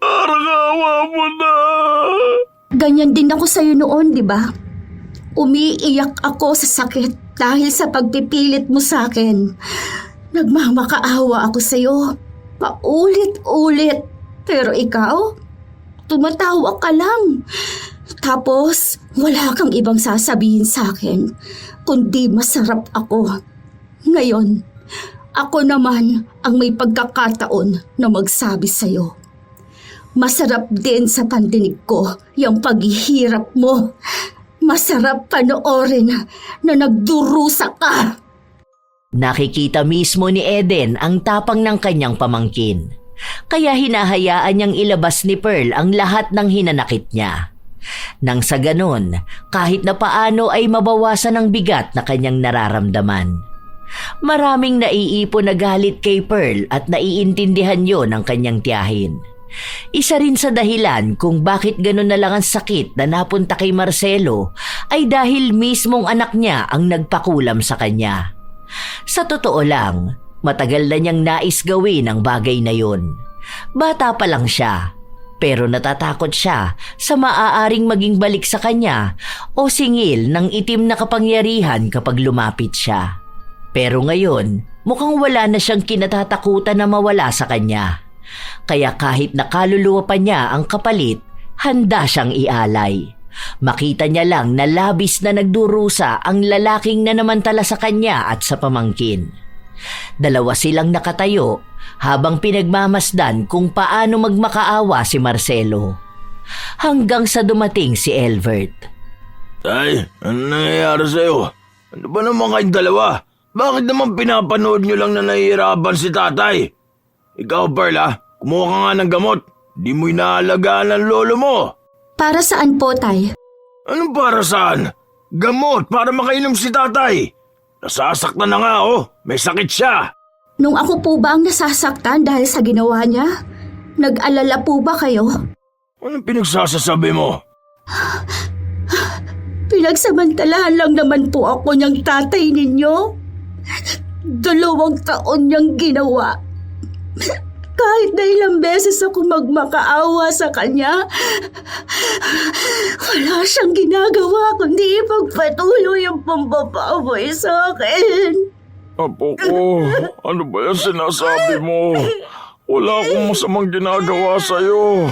Parang awa mo na. Ganyan din ako sa'yo noon, di ba? Umiiyak ako sa sakit dahil sa pagpipilit mo sa akin. Nagmamakaawa ako sa'yo. Paulit-ulit. Pero ikaw, tumatawa ka lang. Tapos, wala kang ibang sasabihin sa akin, kundi masarap ako. Ngayon, ako naman ang may pagkakataon na magsabi sa'yo. Masarap din sa pandinig ko yung paghihirap mo. Masarap panoorin na nagdurusa ka. Nakikita mismo ni Eden ang tapang ng kanyang pamangkin. Kaya hinahayaan niyang ilabas ni Pearl ang lahat ng hinanakit niya. Nang sa ganon, kahit na paano ay mabawasan ang bigat na kanyang nararamdaman. Maraming naiipon na galit kay Pearl at naiintindihan yon ng kanyang tiyahin. Isa rin sa dahilan kung bakit ganon na lang ang sakit na napunta kay Marcelo ay dahil mismong anak niya ang nagpakulam sa kanya. Sa totoo lang, matagal na niyang nais gawin ang bagay na yun. Bata pa lang siya, pero natatakot siya sa maaaring maging balik sa kanya o singil ng itim na kapangyarihan kapag lumapit siya. Pero ngayon, mukhang wala na siyang kinatatakutan na mawala sa kanya. Kaya kahit nakaluluwa pa niya ang kapalit, Handa siyang ialay. Makita niya lang na labis na nagdurusa ang lalaking nanamantala sa kanya at sa pamangkin. Dalawa silang nakatayo habang pinagmamasdan kung paano magmakaawa si Marcelo. Hanggang sa dumating si Elvert. Tay, ano nangyayari sa'yo? Ano ba naman kayong dalawa? Bakit naman pinapanood nyo lang na nahihirapan si tatay? Ikaw, Perla, kumuha ka nga ng gamot. Di mo inaalagaan ang lolo mo. Para saan po, Tay? Anong para saan? Gamot para makainom si tatay. Nasasaktan na nga may sakit siya. Nung ako po ba ang nasasaktan dahil sa ginawa niya? Nag-alala po ba kayo? Anong pinagsasasabi mo? Pinagsamantalahan lang naman po ako niyang tatay ninyo. 2 taon niyang ginawa. Kahit na ilang beses ako magmakaawa sa kanya, wala siyang ginagawa kundi ipagpatuloy ang pambababoy sa akin. Apo ko, ano ba yung sinasabi mo? Wala akong masamang ginagawa sa'yo.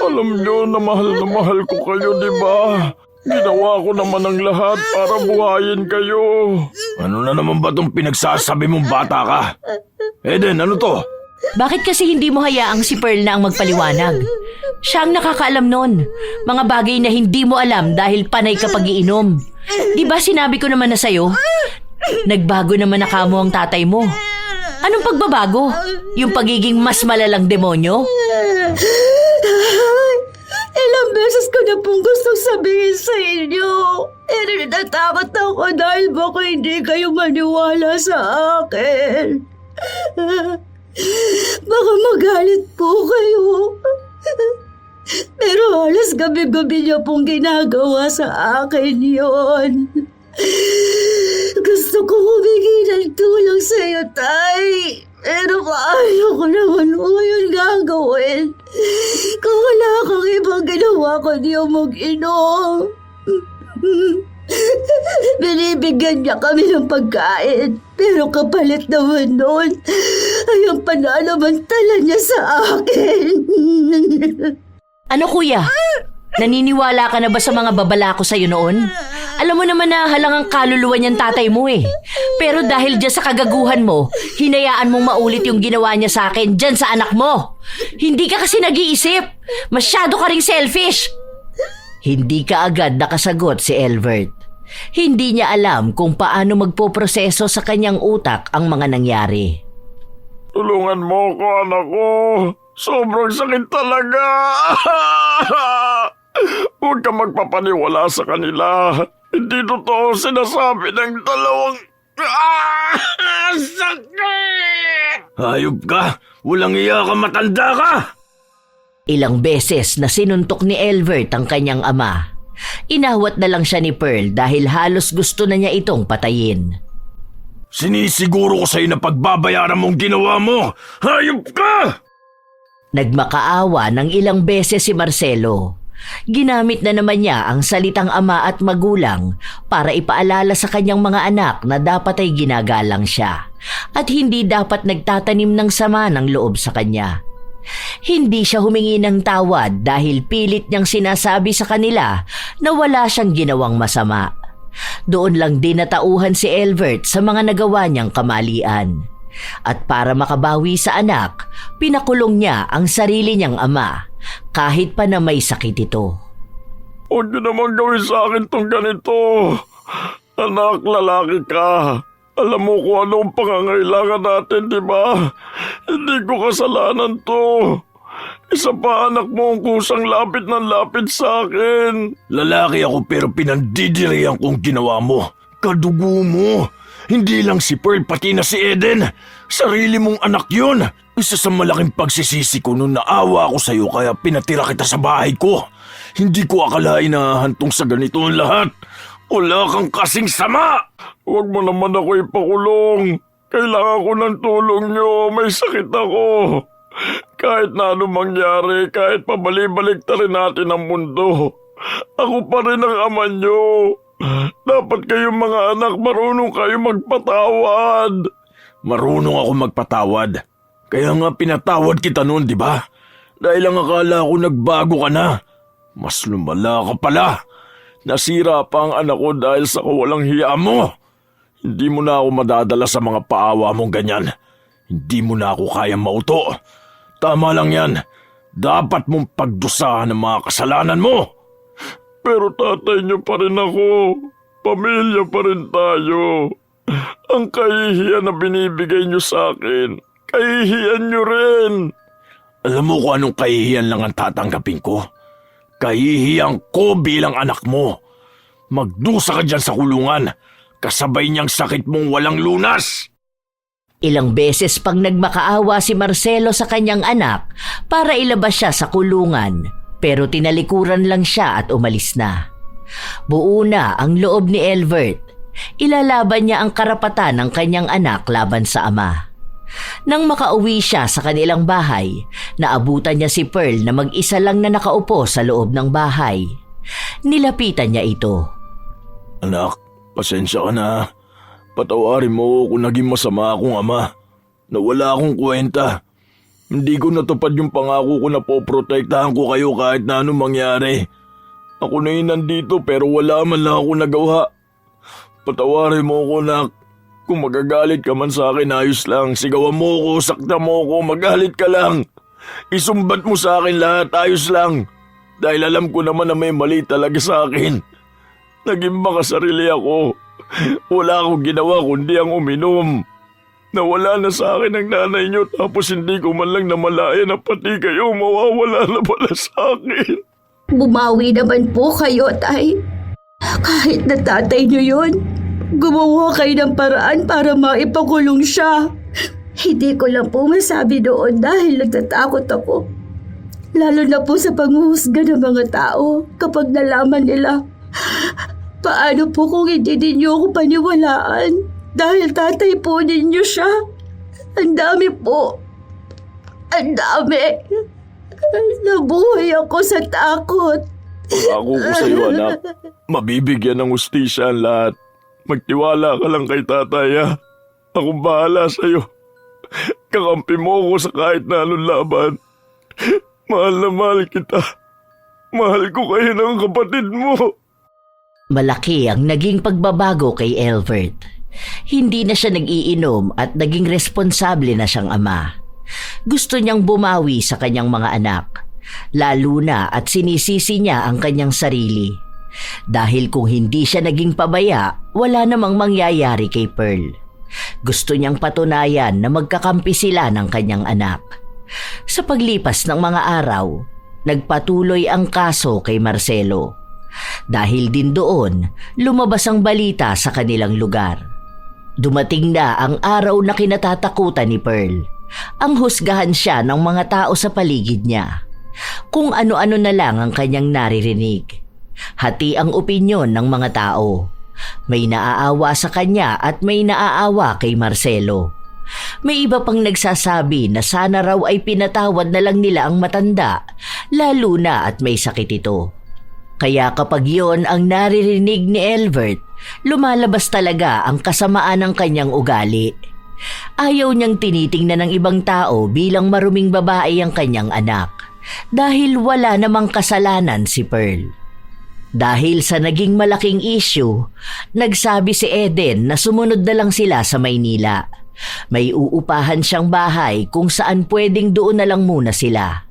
Alam niyo na mahal ko kayo, di ba? Ginawa ko naman ang lahat para buhayin kayo. Ano na naman ba itong pinagsasabi mong bata ka? Eden, ano to? Bakit kasi hindi mo hayaang si Pearl na ang magpaliwanag? Siya ang nakakaalam nun. Mga bagay na hindi mo alam dahil panay ka pag-iinom. Di ba sinabi ko naman na sa'yo? Nagbago naman na kamo ang tatay mo. Anong pagbabago? Yung pagiging mas malalang demonyo? Ilang beses ko na pong gustong sabihin sa inyo. Pero natatakot ako dahil baka hindi kayo maniwala sa akin. Baka magalit po kayo. Pero halos gabi-gabi niyo pong ginagawa sa akin yon. Gusto ko humingi ng tulong sa iyo, Tay. Pero ayaw ko naman mo yun gagawin. Kung wala kang ibang ginawa kundi mag-inom. Binibigyan niya kami ng pagkain. Pero kapalit naman nun ay ang pananamantala niya sa akin. Ano kuya? Naniniwala ka na ba sa mga babala ko sa'yo noon? Alam mo naman na halangang kaluluwa niyang tatay mo eh. Pero dahil dyan sa kagaguhan mo, hinayaan mong maulit yung ginawa niya sa akin dyan sa anak mo. Hindi ka kasi nag-iisip. Masyado ka ring selfish. Hindi ka agad nakasagot si Elvert. Hindi niya alam kung paano magpoproseso sa kanyang utak ang mga nangyari. Tulungan mo ko, anak ko. Sobrang sakit talaga. Huwag ka magpapaniwala sa kanila. Hindi totoo sinasabi ng dalawang... Sakit! Hayop ka! Walang iya ka, matanda ka! Ilang beses na sinuntok ni Elvert ang kanyang ama. Inawat na lang siya ni Pearl dahil halos gusto na niya itong patayin. Sinisiguro ko sa'yo na pagbabayaran mong ginawa mo! Hayop ka! Nagmakaawa ng ilang beses si Marcelo. Ginamit na naman niya ang salitang ama at magulang para ipaalala sa kanyang mga anak na dapat ay ginagalang siya at hindi dapat nagtatanim ng sama ng loob sa kanya. Hindi siya humingi ng tawad dahil pilit niyang sinasabi sa kanila na wala siyang ginawang masama. Doon lang din natauhan si Elvert sa mga nagawa niyang kamalian. At para makabawi sa anak, pinakulong niya ang sarili niyang ama kahit pa na may sakit ito. Huwag niyo naman gawin sa akin tong ganito. Anak, lalaki ka. Alam mo kung ano ang pangangailangan natin, di ba? Hindi ko kasalanan to. Isa pa, anak mo ang kusang lapit ng lapit sa akin. Lalaki ako pero pinandidirihan kong ginawa mo. Kadugo mo. Hindi lang si Pearl, pati na si Eden. Sarili mong anak yun. Isa sa malaking pagsisisi ko nung naawa ako sa'yo kaya pinatira kita sa bahay ko. Hindi ko akalain na hantong sa ganito ang lahat. Wala kang kasing sama. Huwag mo naman ako ipakulong. Kailangan ko ng tulong nyo. May sakit ako. Kahit na anong mangyari, kahit pabalik-balik ta rin natin ang mundo, ako pa rin ang ama nyo. Dapat kayong mga anak marunong kayo magpatawad. Marunong ako magpatawad. Kaya nga pinatawad kita noon, di ba? Dahil ang akala ko nagbago ka na. Mas lumala ka pala. Nasira pa ang anak ko dahil sa kawalang hiya mo. Hindi mo na ako madadala sa mga paawa mong ganyan. Hindi mo na ako kayang mauto. Tama lang yan. Dapat mong pagdusahan ang mga kasalanan mo. Pero tatay niyo pa rin ako. Pamilya pa rin tayo. Ang kahihiyan na binibigay niyo sa akin, kahihiyan niyo rin. Alam mo kung anong kahihiyan lang ang tatanggapin ko? Kahihiyan ko bilang anak mo. Magdusa ka dyan sa kulungan. Kasabay niyang sakit mong walang lunas. Ilang beses pang nagmakaawa si Marcelo sa kanyang anak para ilabas siya sa kulungan, pero tinalikuran lang siya at umalis na. Buo na ang loob ni Elvert. Ilalaban niya ang karapatan ng kanyang anak laban sa ama. Nang makauwi siya sa kanilang bahay, naabutan niya si Pearl na mag-isa lang na nakaupo sa loob ng bahay. Nilapitan niya ito. Anak, pasensya ka na. Patawarin mo kung naging masama akong ama. Nawala akong kwenta. Hindi ko natupad yung pangako ko na poprotektahan ko kayo kahit na anong mangyari. Ako na yun nandito pero wala man lang ako nagawa. Patawarin mo ko, nak. Kung magagalit ka man sa akin, ayos lang. Sigawan mo ko, sakta mo ko, magalit ka lang. Isumbat mo sa akin lahat, ayos lang. Dahil alam ko naman na may mali talaga sa akin. Naging makasarili ako. Wala akong ginawa kundi ang uminom. Nawala na sa akin ang nanay niyo tapos hindi ko man lang namalayan na pati kayo mawawala na pala sa akin. Bumawi naman po kayo, tay. Kahit na tatay niyo yun, gumawa kayo ng paraan para maipakulong siya. Hindi ko lang po masabi doon dahil natatakot ako. Lalo na po sa panghuhusga ng mga tao kapag nalaman nila. Paano po kung hindi ninyo ako paniwalaan? Dahil tatay po ninyo siya. Ang dami po. Ang dami. Nabuhay ako sa takot. Pangako ko sa iyo, anak. Mabibigyan ng hustisya ang lahat. Magtiwala ka lang kay tatay, ha? Akong bahala sa iyo. Kakampi mo ako sa kahit na anong laban. Mahal na mahal kita. Mahal ko kayo ng kapatid mo. Malaki ang naging pagbabago kay Elvert. Hindi na siya nag-iinom at naging responsable na siyang ama. Gusto niyang bumawi sa kanyang mga anak, lalo na at sinisisi niya ang kanyang sarili. Dahil kung hindi siya naging pabaya, wala namang mangyayari kay Pearl. Gusto niyang patunayan na magkakampi sila ng kanyang anak. Sa paglipas ng mga araw, nagpatuloy ang kaso kay Marcelo. Dahil din doon, lumabas ang balita sa kanilang lugar. Dumating na ang araw na kinatatakutan ni Pearl. Ang husgahan siya ng mga tao sa paligid niya. Kung ano-ano na lang ang kanyang naririnig. Hati ang opinyon ng mga tao. May naaawa sa kanya at may naaawa kay Marcelo. May iba pang nagsasabi na sana raw ay pinatawad na lang nila ang matanda, lalo na at may sakit ito. Kaya kapag yon ang naririnig ni Elvert, lumalabas talaga ang kasamaan ng kanyang ugali. Ayaw niyang tinitingnan ng ibang tao bilang maruming babae ang kanyang anak dahil wala namang kasalanan si Pearl. Dahil sa naging malaking issue, nagsabi si Eden na sumunod na lang sila sa Maynila. May uupahan siyang bahay kung saan pwedeng doon na lang muna sila.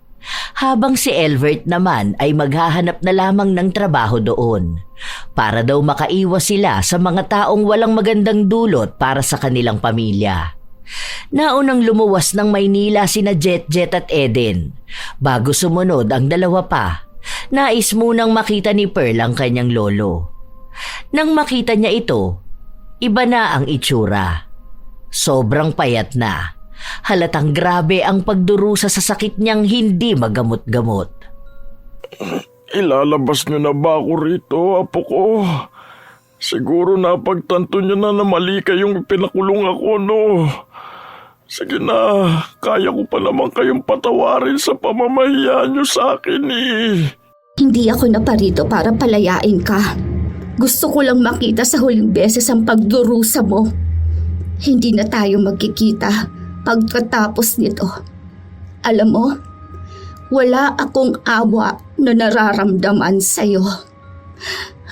Habang si Elvert naman ay maghahanap na lamang ng trabaho doon para daw makaiwas sila sa mga taong walang magandang dulot para sa kanilang pamilya. Naunang lumuwas ng Maynila sina Jet at Eden. Bago sumunod ang dalawa pa, nais munang makita ni Pearl ang kanyang lolo. Nang makita niya ito, iba na ang itsura. Sobrang payat na. Halatang grabe ang pagdurusa sa sakit niyang hindi magamot-gamot. Ilalabas niyo na ba ako rito, apo ko? Siguro napagtanto niyo na na mali kayong pinakulong ako, no? Sige na, kaya ko pa naman kayong patawarin sa pamamahiya niyo sa akin eh. Hindi ako naparito para palayain ka. Gusto ko lang makita sa huling beses ang pagdurusa mo. Hindi na tayo magkikita pagkatapos nito. Alam mo, wala akong awa na nararamdaman sa'yo.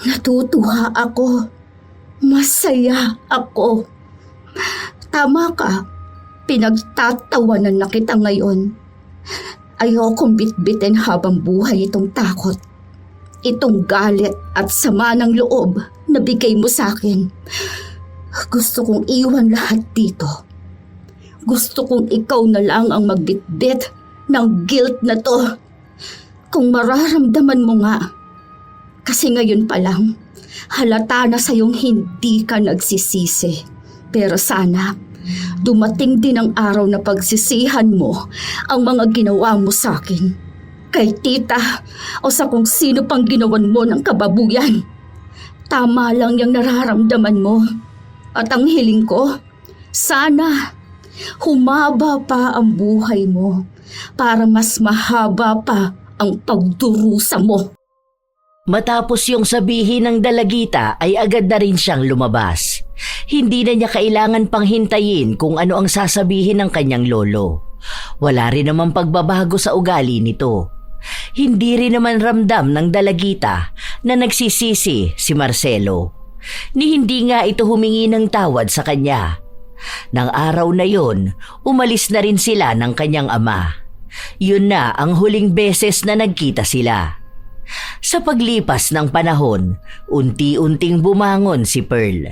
Natutuwa ako. Masaya ako. Tama ka. Pinagtatawanan na kita ngayon. Ayokong bitbitin habang buhay itong takot. Itong galit at sama ng loob na bigay mo sa akin. Gusto kong iwan lahat dito. Gusto kong ikaw na lang ang magbitbit ng guilt na to. Kung mararamdaman mo nga. Kasi ngayon pa lang, halata na sa'yong hindi ka nagsisisi. Pero sana, dumating din ang araw na pagsisihan mo ang mga ginawa mo sa akin. Kay tita o sa kung sino pang ginawan mo ng kababuyan. Tama lang yung nararamdaman mo. At ang hiling ko, sana humaba pa ang buhay mo para mas mahaba pa ang pagdurusa mo. Matapos yung sabihin ng dalagita ay agad na rin siyang lumabas. Hindi na niya kailangan pang hintayin kung ano ang sasabihin ng kanyang lolo. Wala rin naman pagbabago sa ugali nito. Hindi rin naman ramdam ng dalagita na nagsisisi si Marcelo. Ni hindi nga ito humingi ng tawad sa kanya. Nang araw na yon, umalis na rin sila ng kanyang ama. Yun na ang huling beses na nagkita sila. Sa paglipas ng panahon, unti-unting bumangon si Pearl.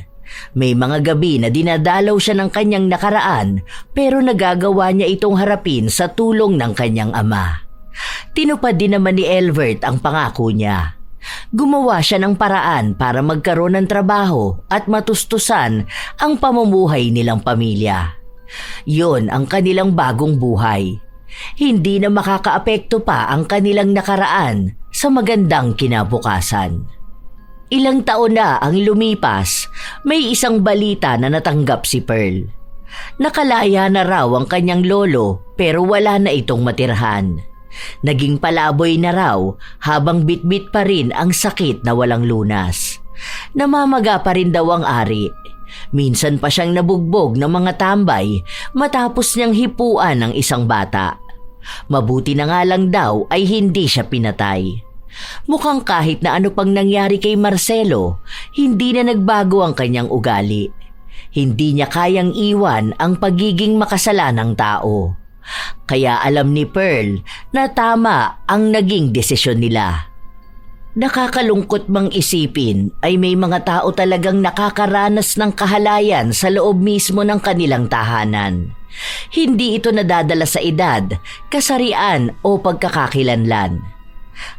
May mga gabi na dinadalaw siya ng kanyang nakaraan pero nagagawa niya itong harapin sa tulong ng kanyang ama. Tinupad din naman ni Elvert ang pangako niya. Gumawa siya ng paraan para magkaroon ng trabaho at matustusan ang pamumuhay nilang pamilya. Yon ang kanilang bagong buhay. Hindi na makakaapekto pa ang kanilang nakaraan sa magandang kinabukasan. Ilang taon na ang lumipas, may isang balita na natanggap si Pearl. Nakalaya na raw ang kanyang lolo pero wala na itong matirhan. Naging palaboy na raw habang bitbit pa rin ang sakit na walang lunas. Namamaga pa rin daw ang ari. Minsan pa siyang nabugbog ng mga tambay matapos niyang hipuan ng isang bata. Mabuti na nga lang daw ay hindi siya pinatay. Mukhang kahit na ano pang nangyari kay Marcelo, hindi na nagbago ang kanyang ugali. Hindi niya kayang iwan ang pagiging makasalanang tao. Kaya alam ni Pearl na tama ang naging desisyon nila. Nakakalungkot mang isipin ay may mga tao talagang nakakaranas ng kahalayan sa loob mismo ng kanilang tahanan. Hindi ito nadadala sa edad, kasarian o pagkakakilanlan.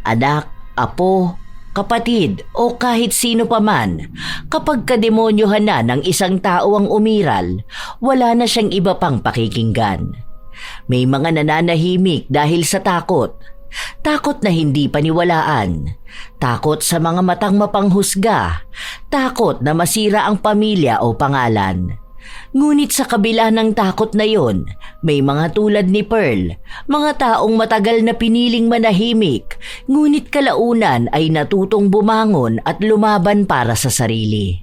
Anak, apo, kapatid o kahit sino pa man, kapag kademonyohan na ng isang tao ang umiral, wala na siyang iba pang pakikinggan. May mga nananahimik dahil sa takot. Takot na hindi paniwalaan. Takot sa mga matang mapanghusga. Takot na masira ang pamilya o pangalan. Ngunit sa kabila ng takot na yon, may mga tulad ni Pearl, mga taong matagal na piniling manahimik, ngunit kalaunan ay natutong bumangon at lumaban para sa sarili.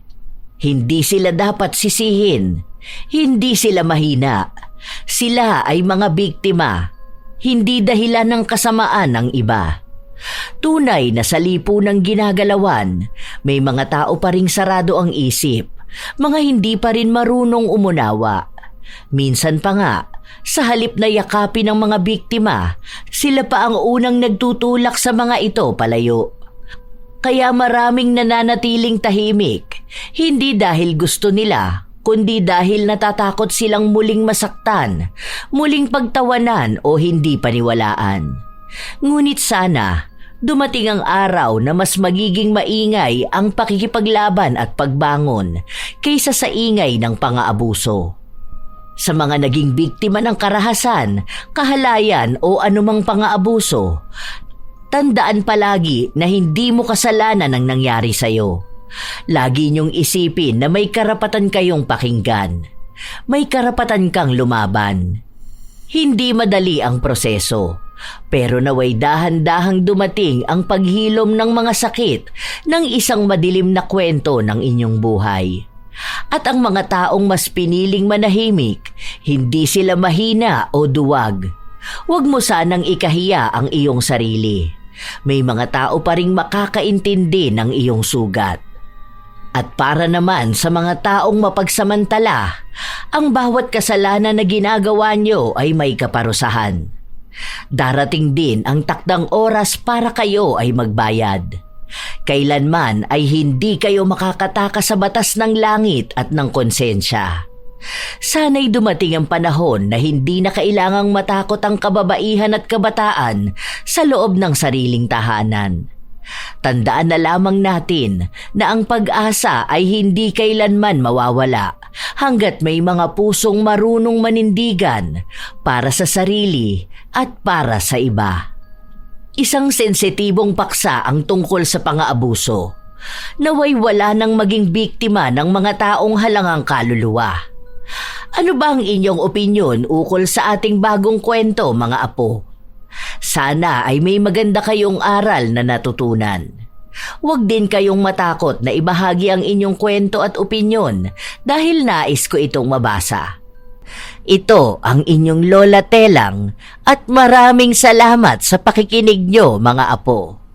Hindi sila dapat sisihin. Hindi sila mahina. Sila ay mga biktima, hindi dahilan ng kasamaan ng iba. Tunay na sa lipunang ginagalawan, may mga tao pa ring sarado ang isip, mga hindi pa rin marunong umunawa. Minsan pa nga, sa halip na yakapin ng mga biktima, sila pa ang unang nagtutulak sa mga ito palayo. Kaya maraming nananatiling tahimik, hindi dahil gusto nila, kundi dahil natatakot silang muling masaktan, muling pagtawanan o hindi paniwalaan. Ngunit sana, dumating ang araw na mas magiging maingay ang pakikipaglaban at pagbangon kaysa sa ingay ng pang-aabuso. Sa mga naging biktima ng karahasan, kahalayan o anumang pang-aabuso, tandaan palagi na hindi mo kasalanan ang nangyari sa'yo. Lagi niyong isipin na may karapatan kayong pakinggan. May karapatan kang lumaban. Hindi madali ang proseso, pero naway dahan-dahang dumating ang paghilom ng mga sakit ng isang madilim na kwento ng inyong buhay. At ang mga taong mas piniling manahimik, hindi sila mahina o duwag. Huwag mo sanang ikahiya ang iyong sarili. may mga tao pa ring makakaintindi ng iyong sugat. At para naman sa mga taong mapagsamantala, ang bawat kasalanan na ginagawa nyo ay may kaparusahan. Darating din ang takdang oras para kayo ay magbayad. Kailanman ay hindi kayo makakatakas sa batas ng langit at ng konsensya. Sana'y dumating ang panahon na hindi na kailangang matakot ang kababaihan at kabataan sa loob ng sariling tahanan. Tandaan na lamang natin na ang pag-asa ay hindi kailanman mawawala hanggat may mga pusong marunong manindigan para sa sarili at para sa iba. Isang sensitibong paksa ang tungkol sa pang-aabuso. Naway wala nang maging biktima ng mga taong halangang kaluluwa. Ano ba ang inyong opinyon ukol sa ating bagong kwento, mga apo? Sana ay may maganda kayong aral na natutunan. Huwag din kayong matakot na ibahagi ang inyong kwento at opinyon dahil nais ko itong mabasa. Ito ang inyong Lola Telang at maraming salamat sa pakikinig nyo, mga apo.